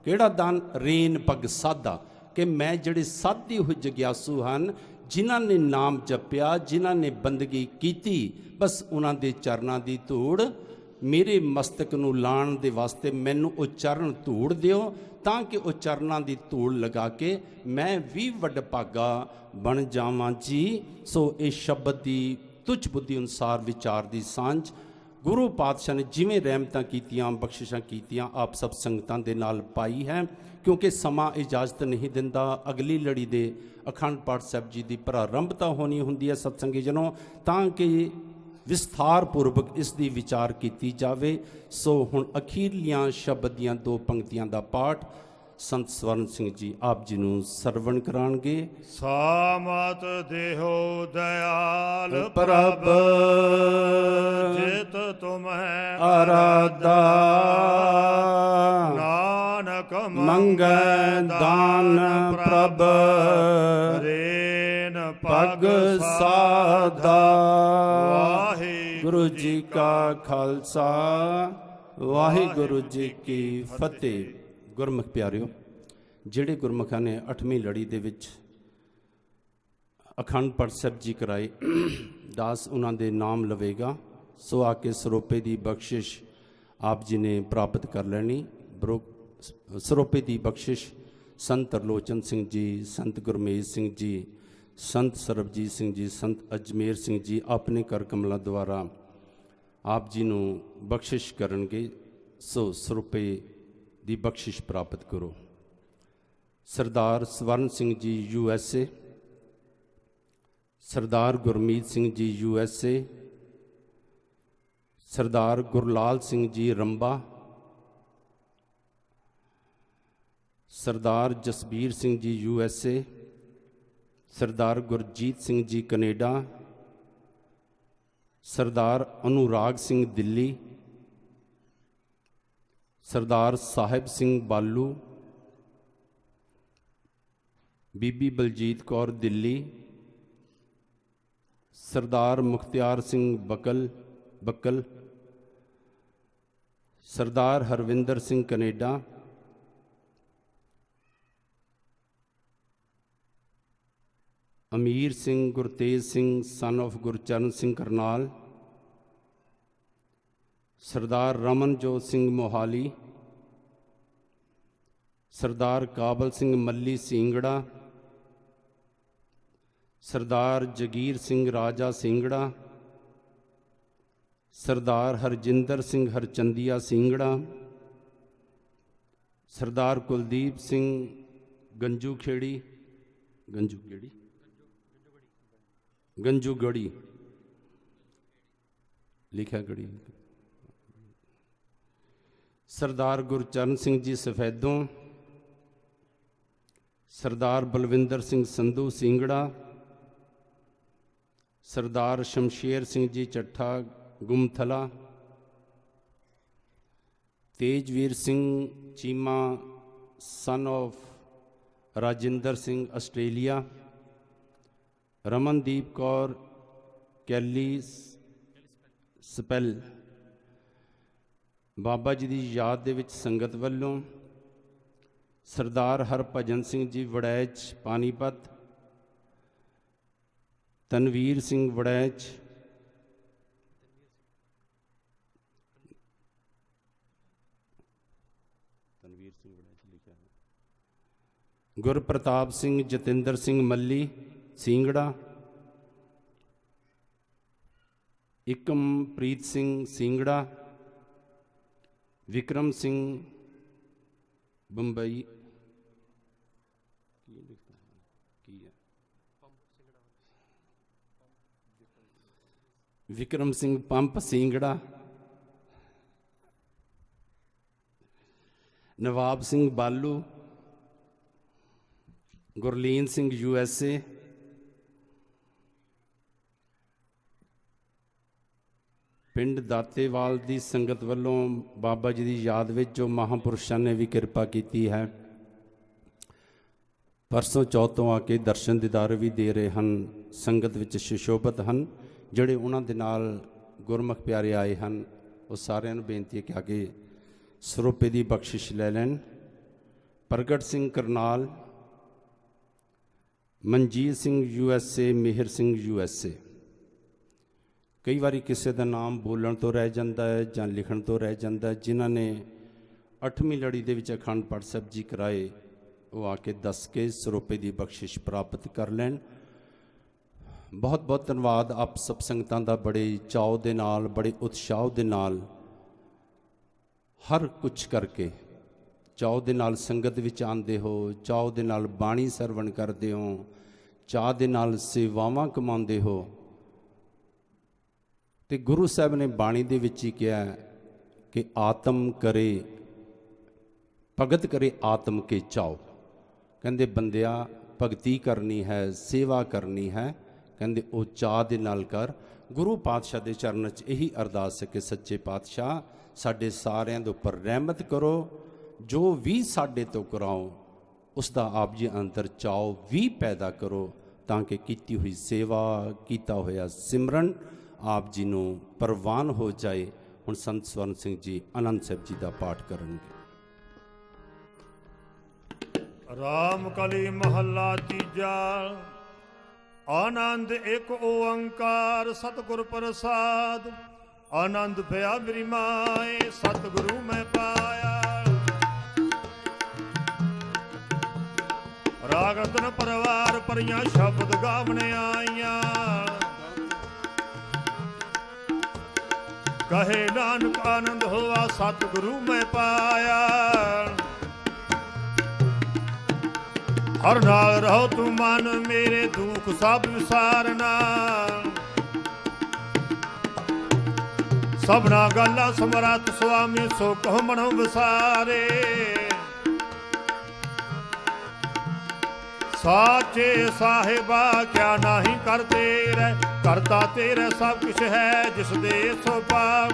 ਕਿਹੜਾ ਦਾਨ? ਰੇਨ ਪਗ ਸਾਧਾ, ਕਿ ਮੈਂ ਜਿਹੜੇ ਸਾਧੇ ਹੋਏ ਜਗਿਆਸੂ ਹਨ, ਜਿਨ੍ਹਾਂ ਨੇ ਨਾਮ ਜਪਿਆ, ਜਿਨ੍ਹਾਂ ਨੇ ਬੰਦਗੀ ਕੀਤੀ, ਬਸ ਉਹਨਾਂ ਦੇ ਚਰਨਾਂ ਦੀ ਧੂੜ ਮੇਰੇ ਮਸਤਕ ਨੂੰ ਲਾਣ ਦੇ ਵਾਸਤੇ ਮੈਨੂੰ ਉਹ ਚਰਨ ਧੂੜ ਦਿਓ, ਤਾਂ ਕਿ ਉਹ ਚਰਨਾਂ ਦੀ ਧੂੜ ਲਗਾ ਕੇ ਮੈਂ ਵੀ ਵਡਭਾਗਾ ਬਣ ਜਾਵਾਂ ਜੀ। ਸੋ ਇਹ ਸ਼ਬਦ ਦੀ ਤੁੱਛ ਬੁੱਧੀ ਅਨੁਸਾਰ ਵਿਚਾਰ ਦੀ ਸਾਂਝ ਗੁਰੂ ਪਾਤਸ਼ਾਹ ਨੇ ਜਿਵੇਂ ਰਹਿਮਤਾਂ ਕੀਤੀਆਂ, ਬਖਸ਼ਿਸ਼ਾਂ ਕੀਤੀਆਂ, ਆਪ ਸਭ ਸੰਗਤਾਂ ਦੇ ਨਾਲ ਪਾਈ ਹੈ। ਕਿਉਂਕਿ ਸਮਾਂ ਇਜਾਜ਼ਤ ਨਹੀਂ ਦਿੰਦਾ, ਅਗਲੀ ਲੜੀ ਦੇ ਅਖੰਡ ਪਾਠ ਸਾਹਿਬ ਜੀ ਦੀ ਪ੍ਰਾਰੰਭਤਾ ਹੋਣੀ ਹੁੰਦੀ ਹੈ ਸਤਸੰਗੀ ਜਨੋ, ਤਾਂ ਕਿ ਵਿਸਥਾਰ ਪੂਰਵਕ ਇਸ ਦੀ ਵਿਚਾਰ ਕੀਤੀ ਜਾਵੇ। ਸੋ ਹੁਣ ਅਖੀਰਲੀਆਂ ਸ਼ਬਦ ਦੀਆਂ 2 ਪੰਕਤੀਆਂ ਦਾ ਪਾਠ ਸੰਤ ਸਵਰਨ ਸਿੰਘ ਜੀ ਆਪ ਜੀ ਨੂੰ ਸਰਵਣ ਕਰਾਣਗੇ। ਸਾਮਤ ਦੇਹੋ ਦਇਆਲ ਪ੍ਰਭ ਜਿਤ ਤੁਮਹਿ ਅਰਾਧਾ, ਨਾਨਕ ਮੰਗੈ ਦਾਨ ਪ੍ਰਭ ਰੇਨ ਪਗ ਸਾਧਾ। ਵਾਹਿਗੁਰੂ ਗੁਰੂ ਜੀ ਕਾ ਖਾਲਸਾ, ਵਾਹਿਗੁਰੂ ਜੀ ਕੀ ਫਤਿਹ। ਗੁਰਮੁਖ ਪਿਆਰਿਓ, ਜਿਹੜੇ ਗੁਰਮੁਖਾਂ ਨੇ 8ਵੀਂ ਲੜੀ ਦੇ ਵਿੱਚ ਅਖੰਡ ਪਾਠ ਸਾਹਿਬ ਜੀ ਕਰਾਏ, ਦਾਸ ਉਹਨਾਂ ਦੇ ਨਾਮ ਲਵੇਗਾ। ਸੋ ਆ ਕੇ ਸਰੋਪੇ ਦੀ ਬਖਸ਼ਿਸ਼ ਆਪ ਜੀ ਨੇ ਪ੍ਰਾਪਤ ਕਰ ਲੈਣੀ। ਸਰੋਪੇ ਦੀ ਬਖਸ਼ਿਸ਼ ਸੰਤ ਤਰਲੋਚਨ ਸਿੰਘ ਜੀ, ਸੰਤ ਗੁਰਮੇਜ ਸਿੰਘ ਜੀ, ਸੰਤ ਸਰਬਜੀਤ ਸਿੰਘ ਜੀ, ਸੰਤ ਅਜਮੇਰ ਸਿੰਘ ਜੀ ਆਪਣੇ ਕਰ ਕਮਲਾਂ ਦੁਆਰਾ ਆਪ ਜੀ ਨੂੰ ਬਖਸ਼ਿਸ਼ ਕਰਨਗੇ। ਸੋ ਸਰੋਪੇ ਦੀ ਬਖਸ਼ਿਸ਼ ਪ੍ਰਾਪਤ ਕਰੋ। ਸਰਦਾਰ ਸਵਰਨ ਸਿੰਘ ਜੀ USA, ਸਰਦਾਰ ਗੁਰਮੀਤ ਸਿੰਘ ਜੀ USA, ਸਰਦਾਰ ਗੁਰਲਾਲ ਸਿੰਘ ਜੀ ਰੰਬਾ, ਸਰਦਾਰ ਜਸਬੀਰ ਸਿੰਘ ਜੀ USA, ਸਰਦਾਰ ਗੁਰਜੀਤ ਸਿੰਘ ਜੀ ਕੈਨੇਡਾ, ਸਰਦਾਰ ਅਨੁਰਾਗ ਸਿੰਘ ਦਿੱਲੀ, ਸਰਦਾਰ ਸਾਹਿਬ ਸਿੰਘ ਬਾਲੂ, ਬੀਬੀ Baljit Kaur Delhi, Sardar Mukhtiar Singh Bakal, Sardar Harvinder Singh Canada, Amir Singh Gurtej Singh son of Gurcharan Singh Karnal, Sardar Ramanjot Singh Mohali, Sardar Kabal Singh ਮੱਲੀ ਸਿੰਘੜਾ, ਸਰਦਾਰ ਜਗੀਰ ਸਿੰਘ ਰਾਜਾ ਸਿੰਘੜਾ, ਸਰਦਾਰ ਹਰਜਿੰਦਰ ਸਿੰਘ ਹਰਚੰਦੀਆ ਸਿੰਘੜਾ, ਸਰਦਾਰ ਕੁਲਦੀਪ ਸਿੰਘ ਗੰਜੂ ਗੜੀ ਲਿਖਿਆ ਗੜੀ, ਸਰਦਾਰ ਗੁਰਚਰਨ ਸਿੰਘ ਜੀ ਸਫੈਦੋਂ, ਸਰਦਾਰ ਬਲਵਿੰਦਰ ਸਿੰਘ ਸੰਧੂ ਸਿੰਘੜਾ, ਸਰਦਾਰ Shamsher Singh ji Chatha Gumthala, Tejveer Singh Cheema son of Rajinder Singh Australia, Ramandeep Kaur ਕੈਲੀ ਸਪੈਲ। ਬਾਬਾ ਜੀ ਦੀ ਯਾਦ ਦੇ ਵਿੱਚ ਸੰਗਤ ਵੱਲੋਂ ਸਰਦਾਰ ਹਰਭਜਨ ਸਿੰਘ ਜੀ ਵੜੈਚ ਪਾਨੀਪਤ, ਤਨਵੀਰ ਸਿੰਘ ਵੜੈਚ, ਲਿਖਿਆ ਹੈ, ਗੁਰਪ੍ਰਤਾਪ ਸਿੰਘ ਜਤਿੰਦਰ ਸਿੰਘ ਮੱਲੀ ਸਿੰਘੜਾ, ਇਕਮਪ੍ਰੀਤ ਸਿੰਘ ਸਿੰਘੜਾ, ਵਿਕਰਮ ਸਿੰਘ ਬੰਬਈ, ਵਿਕਰਮ ਸਿੰਘ ਪੰਪ ਸਿੰਘੜਾ, ਨਵਾਬ ਸਿੰਘ ਬਾਲੂ, ਗੁਰਲੀਨ ਸਿੰਘ USA, ਪਿੰਡ ਦਾਤੇਵਾਲ ਦੀ ਸੰਗਤ ਵੱਲੋਂ ਬਾਬਾ ਜੀ ਦੀ ਯਾਦ ਵਿੱਚ ਜੋ ਮਹਾਂਪੁਰਸ਼ਾਂ ਨੇ ਵੀ ਕਿਰਪਾ ਕੀਤੀ ਹੈ, ਪਰਸੋਂ ਚੌਥ ਤੋਂ ਆ ਕੇ ਦਰਸ਼ਨ ਦੀਦਾਰ ਵੀ ਦੇ ਰਹੇ ਹਨ, ਸੰਗਤ ਵਿੱਚ ਸੁਸ਼ੋਭਿਤ ਹਨ। ਜਿਹੜੇ ਉਹਨਾਂ ਦੇ ਨਾਲ ਗੁਰਮੁਖ ਪਿਆਰੇ ਆਏ ਹਨ, ਉਹ ਸਾਰਿਆਂ ਨੂੰ ਬੇਨਤੀ ਹੈ ਕਿ ਆ ਕੇ ਸਰੋਪੇ ਦੀ ਬਖਸ਼ਿਸ਼ ਲੈ ਲੈਣ। ਪ੍ਰਗਟ ਸਿੰਘ ਕਰਨਾਲ, ਮਨਜੀਤ ਸਿੰਘ USA, ਮਿਹਰ ਸਿੰਘ USA। ਕਈ ਵਾਰੀ ਕਿਸੇ ਦਾ ਨਾਮ ਬੋਲਣ ਤੋਂ ਰਹਿ ਜਾਂਦਾ ਹੈ ਜਾਂ ਲਿਖਣ ਤੋਂ ਰਹਿ ਜਾਂਦਾ ਹੈ। ਜਿਨ੍ਹਾਂ ਨੇ 8ਵੀਂ ਲੜੀ ਦੇ ਵਿੱਚ ਅਖੰਡ ਪਾਠ ਸਾਹਿਬ ਜੀ ਕਰਾਏ, ਉਹ ਆ ਕੇ ਦੱਸ ਕੇ 100 ਰੁਪਏ ਦੀ ਬਖਸ਼ਿਸ਼ ਪ੍ਰਾਪਤ ਕਰ ਲੈਣ। ਬਹੁਤ ਬਹੁਤ ਧੰਨਵਾਦ ਆਪ ਸਭ ਸੰਗਤਾਂ ਦਾ, ਬੜੇ ਚਾਅ ਦੇ ਨਾਲ, ਬੜੇ ਉਤਸ਼ਾਹ ਦੇ ਨਾਲ ਹਰ ਕੁਝ ਕਰਕੇ ਚਾਅ ਦੇ ਨਾਲ ਸੰਗਤ ਵਿੱਚ ਆਉਂਦੇ ਹੋ, ਚਾਅ ਦੇ ਨਾਲ ਬਾਣੀ ਸਰਵਣ ਕਰਦੇ ਹੋ, ਚਾਅ ਦੇ ਨਾਲ ਸੇਵਾਵਾਂ ਕਮਾਉਂਦੇ ਹੋ। ਤੇ ਗੁਰੂ ਸਾਹਿਬ ਨੇ ਬਾਣੀ ਦੇ ਵਿੱਚ ਹੀ ਕਿਹਾ ਕਿ ਆਤਮ ਕਰੇ ਭਗਤ ਕਰੇ ਆਤਮ ਕੇ ਚਾਓ। ਕਹਿੰਦੇ ਬੰਦਿਆ ਭਗਤੀ ਕਰਨੀ ਹੈ, ਸੇਵਾ ਕਰਨੀ ਹੈ, ਕਹਿੰਦੇ ਉਹ ਚਾਅ ਦੇ ਨਾਲ ਕਰ। ਗੁਰੂ ਪਾਤਸ਼ਾਹ ਦੇ ਚਰਨਾਂ 'ਚ ਇਹੀ ਅਰਦਾਸ ਹੈ ਕਿ ਸੱਚੇ ਪਾਤਸ਼ਾਹ ਸਾਡੇ ਸਾਰਿਆਂ ਦੇ ਉੱਪਰ ਰਹਿਮਤ ਕਰੋ, ਜੋ ਵੀ ਸਾਡੇ ਤੋਂ ਕਰਾਓ ਉਸ ਦਾ ਆਪ ਜੀ ਅੰਦਰ ਚਾਓ ਵੀ ਪੈਦਾ ਕਰੋ, ਤਾਂ ਕਿ ਕੀਤੀ ਹੋਈ ਸੇਵਾ, ਕੀਤਾ ਹੋਇਆ ਸਿਮਰਨ ਆਪ ਜੀ ਨੂੰ ਪ੍ਰਵਾਨ ਹੋ ਜਾਏ। ਹੁਣ ਸੰਤ ਸਵਰਨ ਸਿੰਘ ਜੀ ਆਨੰਦ ਸਾਹਿਬ ਜੀ ਦਾ ਪਾਠ ਕਰਨਗੇ। ਰਾਮ ਕਲੀ ਮਹੱਲਾ ਤੀਜਾ। ਆਨੰਦ ਇੱਕ ਓੰਕਾਰ ਸਤਿਗੁਰ ਪ੍ਰਸਾਦ। ਆਨੰਦ ਭਇਆ ਮੇਰੀ ਮਾਏ ਸਤਿਗੁਰੂ ਮੈਂ ਪਾਇਆ। ਰਾਗ ਰਤਨ ਪਰਵਾਰ ਪਰੀਆਂ ਸ਼ਬਦ ਗਾਵਣ ਆਈਆਂ। ਕਹੇ ਨਾਨਕ ਆਨੰਦ ਹੋਆ ਸਤਿਗੁਰੂ ਮੈਂ ਪਾਇਆ। ਹਰ ਨਾਲ ਰਹੋ ਤੂੰ ਮਨ ਮੇਰੇ ਦੁੱਖ ਸਭ ਵਿਸਾਰਨਾ। ਸਭਨਾ ਗੱਲਾਂ ਸਮਰੱਥ ਸੁਆਮੀ ਸੋ ਕਹੁ ਮਨੋ ਵਿਸਾਰੇ। ਸਾਚੇ ਸਾਹਿਬਾ ਕਿਆ ਨਾਹੀ ਕਰ ਤੇਰੇ, ਕਰਤਾ ਤੇਰੇ ਸਭ ਕੁਛ ਹੈ ਜਿਸ ਦੇ ਸੋ ਪਾਪ।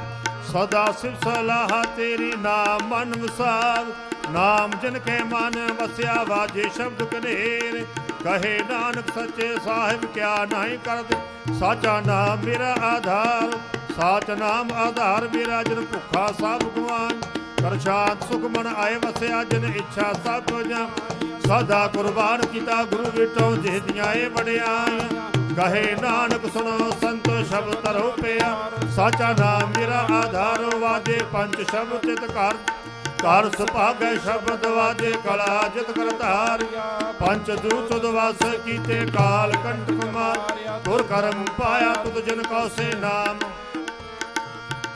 ਸਦਾ ਸਿਵ ਸਲਾਹ ਤੇਰੀ ਨਾਮ ਮਨ ਵਸਾਵ। ਨਾਮ ਜਿਨ ਕੇ ਮਨ ਵਸਿਆ ਵਾਜੇ ਸ਼ਬਦ ਕਨੇਰ। ਕਹੇ ਨਾਨਕ ਸੱਚੇ ਸਾਹਿਬ ਕਿਆ ਨਾਹੀ ਕਰਦੇ। ਸਾਚਾ ਨਾਮ ਮੇਰਾ ਆਧਾਰ, ਸਾਚ ਨਾਮ ਆਧਾਰ ਮੇਰਾ। ਜਿਨ ਭੁੱਖਾ ਸਭ ਗੁਆਨ, ਕਰ ਸ਼ਾਂਤ ਸੁਖ ਮਨ ਆਏ ਵਸਿਆ। ਜਿਨ ਇੱਛਾ ਸਭ ਜਾਂ ਸਦਾ ਕੁਰਬਾਨ ਕੀਤਾ ਗੁਰੂ ਵਿਟੋ ਜਿਹ ਦੀਆਂ ਏ ਵਡਿਆਈਆਂ। ਕਹੇ ਨਾਨਕ ਸੁਣੋ ਸੰਤ ਸ਼ਬਦ ਧਰੋ ਪਿਆ। ਸਾਚਾ ਨਾਮ ਮੇਰਾ ਆਧਾਰ, ਵਾਜੇ ਪੰਜ ਸ਼ਬਦ ਚਿਤ ਘਰ। ਘਰ ਸੁਭਾਗੈ ਸ਼ਬਦ ਵਾਜੇ ਕਲਾ ਜਿਤ ਕਰਤਾਰ। ਪੰਚ ਦੂਤ ਉਦਵਾਸ ਕੀਤੇ ਕਾਲ ਕੰਟਕ ਮਾਰ। ਗੁਰ ਕਰਮ ਪਾਇਆ ਤੁਧ ਜਿਨ ਕਉ ਸੇ ਨਾਮ।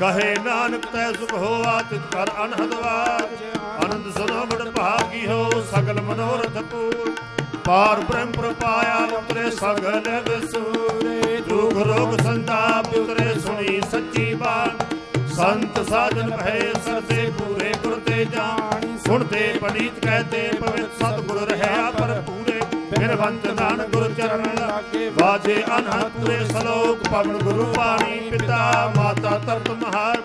ਕਹੇ ਨਾਨਕ ਤੈ ਸੁਖ ਹੋਆ ਤਿਤ ਕਰ ਅਨਹਦ ਵਾਜ। ਆਨੰਦ ਸੁਨੋ ਬੜ ਭਾਗੀ ਹੋ ਸਗਲ ਮਨੋਰਥ ਪੂਰ। ਪਾਰ ਬ੍ਰਹਮ ਪ੍ਰਪਾਇਆ ਉਤਰੇ ਸਗਲ ਵਿਸੂਰੇ। ਦੁਖ ਰੋਗ ਸੰਤਾਪ ਉਤਰੇ ਸੁਣੀ ਸੱਚੀ ਬਾਤ। ਸੰਤ ਸਾਜਨ ਭਏ ਸਰਦੇ ਪੂਰੇ ਗੁਰ ਤੇ ਜਾਣੀ। ਸੁਣਦੇ ਪਨੀਤ ਕਹਤੇ ਪਵਿੱਤ ਸਤਿਗੁਰ ਰਹਿਆ ਪਰ ਪੂਰੇ। ਬਿਰਵੰਤ ਨਾਨਕ ਗੁਰ ਚਰਨ ਲਾਗੇ ਵਾਜੇ ਅਨਹਦ ਪੂਰੇ। ਸਲੋਕ ਪਵਨ ਗੁਰੂ ਬਾਣੀ ਪਿਤਾ ਮਾਤਾ ਤਰਤ ਮਹਾਰ।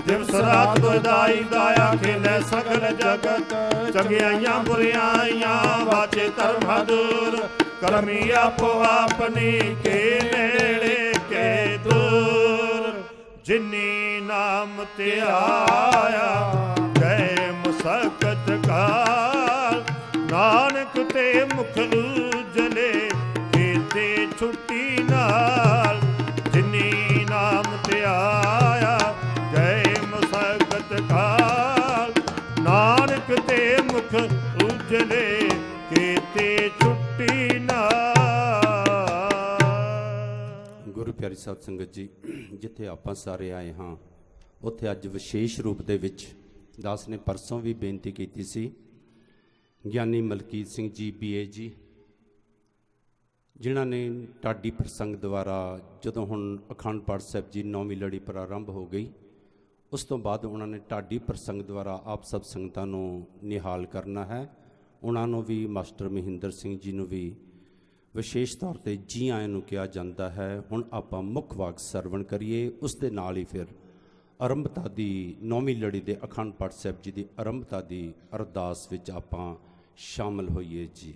ਦਿਵਸ ਰਾਤ ਦੁਇਦਾਈ ਦਾਇਆ ਖੇਲੇ ਸਗਲ ਜਗਤ। ਚੰਗਿਆਈਆਂ ਬੁਰਿਆਈਆਂ ਵਾਜੇ ਧਰਮ ਹਦੂਰ। ਕਰਮੀ ਆਪੋ ਆਪਨੀ ਕੇ ਨੇੜੇ ਕੇ ਦੂਰ। ਜਿਨੀ ਨਾਮ ਤੇ ਆਇਆ ਗਏ ਮੁਸਕਤ ਕਾਲ। ਨਾਨਕ ਤੇ ਮੁਖ ਉਜਲੇ ਕੀਤੇ ਛੁੱਟੀ ਨਾਲ। ਜਿਨੀ ਨਾਮ ਤੇ ਆਇਆ ਗਏ ਮੁਸਕਤ ਕਾਲ। ਨਾਨਕ ਤੇ ਮੁਖ ਉਜਲੇ ਕੀਤੇ ਛੁੱਟੀ ਨਾਲ। ਗੁਰੂ ਪਿਆਰੀ ਸਾਧ ਸੰਗਤ ਜੀ, ਜਿੱਥੇ ਆਪਾਂ ਸਾਰੇ ਆਏ ਹਾਂ ਉੱਥੇ ਅੱਜ ਵਿਸ਼ੇਸ਼ ਰੂਪ ਦੇ ਵਿੱਚ ਦਾਸ ਨੇ ਪਰਸੋਂ ਵੀ ਬੇਨਤੀ ਕੀਤੀ ਸੀ। ਗਿਆਨੀ ਮਲਕੀਤ ਸਿੰਘ ਜੀ BA ਜੀ, ਜਿਨ੍ਹਾਂ ਨੇ ਢਾਡੀ ਪ੍ਰਸੰਗ ਦੁਆਰਾ, ਜਦੋਂ ਹੁਣ ਅਖੰਡ ਪਾਠ ਸਾਹਿਬ ਜੀ 9ਵੀਂ ਲੜੀ ਪ੍ਰਾਰੰਭ ਹੋ ਗਈ, ਉਸ ਤੋਂ ਬਾਅਦ ਉਹਨਾਂ ਨੇ ਢਾਡੀ ਪ੍ਰਸੰਗ ਦੁਆਰਾ ਆਪ ਸਭ ਸੰਗਤਾਂ ਨੂੰ ਨਿਹਾਲ ਕਰਨਾ ਹੈ। ਉਹਨਾਂ ਨੂੰ ਵੀ, ਮਾਸਟਰ ਮਹਿੰਦਰ ਸਿੰਘ ਜੀ ਨੂੰ ਵੀ ਵਿਸ਼ੇਸ਼ ਤੌਰ ਤੇ ਜੀ ਆਇਆਂ ਨੂੰ ਕਿਹਾ ਜਾਂਦਾ ਹੈ। ਹੁਣ ਆਪਾਂ ਮੁੱਖ ਵਾਕ ਸਰਵਣ ਕਰੀਏ, ਉਸ ਦੇ ਨਾਲ ਹੀ ਫਿਰ ਆਰੰਭਤਾ ਦੀ 9ਵੀਂ ਲੜੀ ਦੇ ਅਖੰਡ ਪਾਠ ਸਾਹਿਬ ਜੀ ਦੀ ਆਰੰਭਤਾ ਦੀ ਅਰਦਾਸ ਵਿੱਚ ਆਪਾਂ ਸ਼ਾਮਲ ਹੋਈਏ ਜੀ।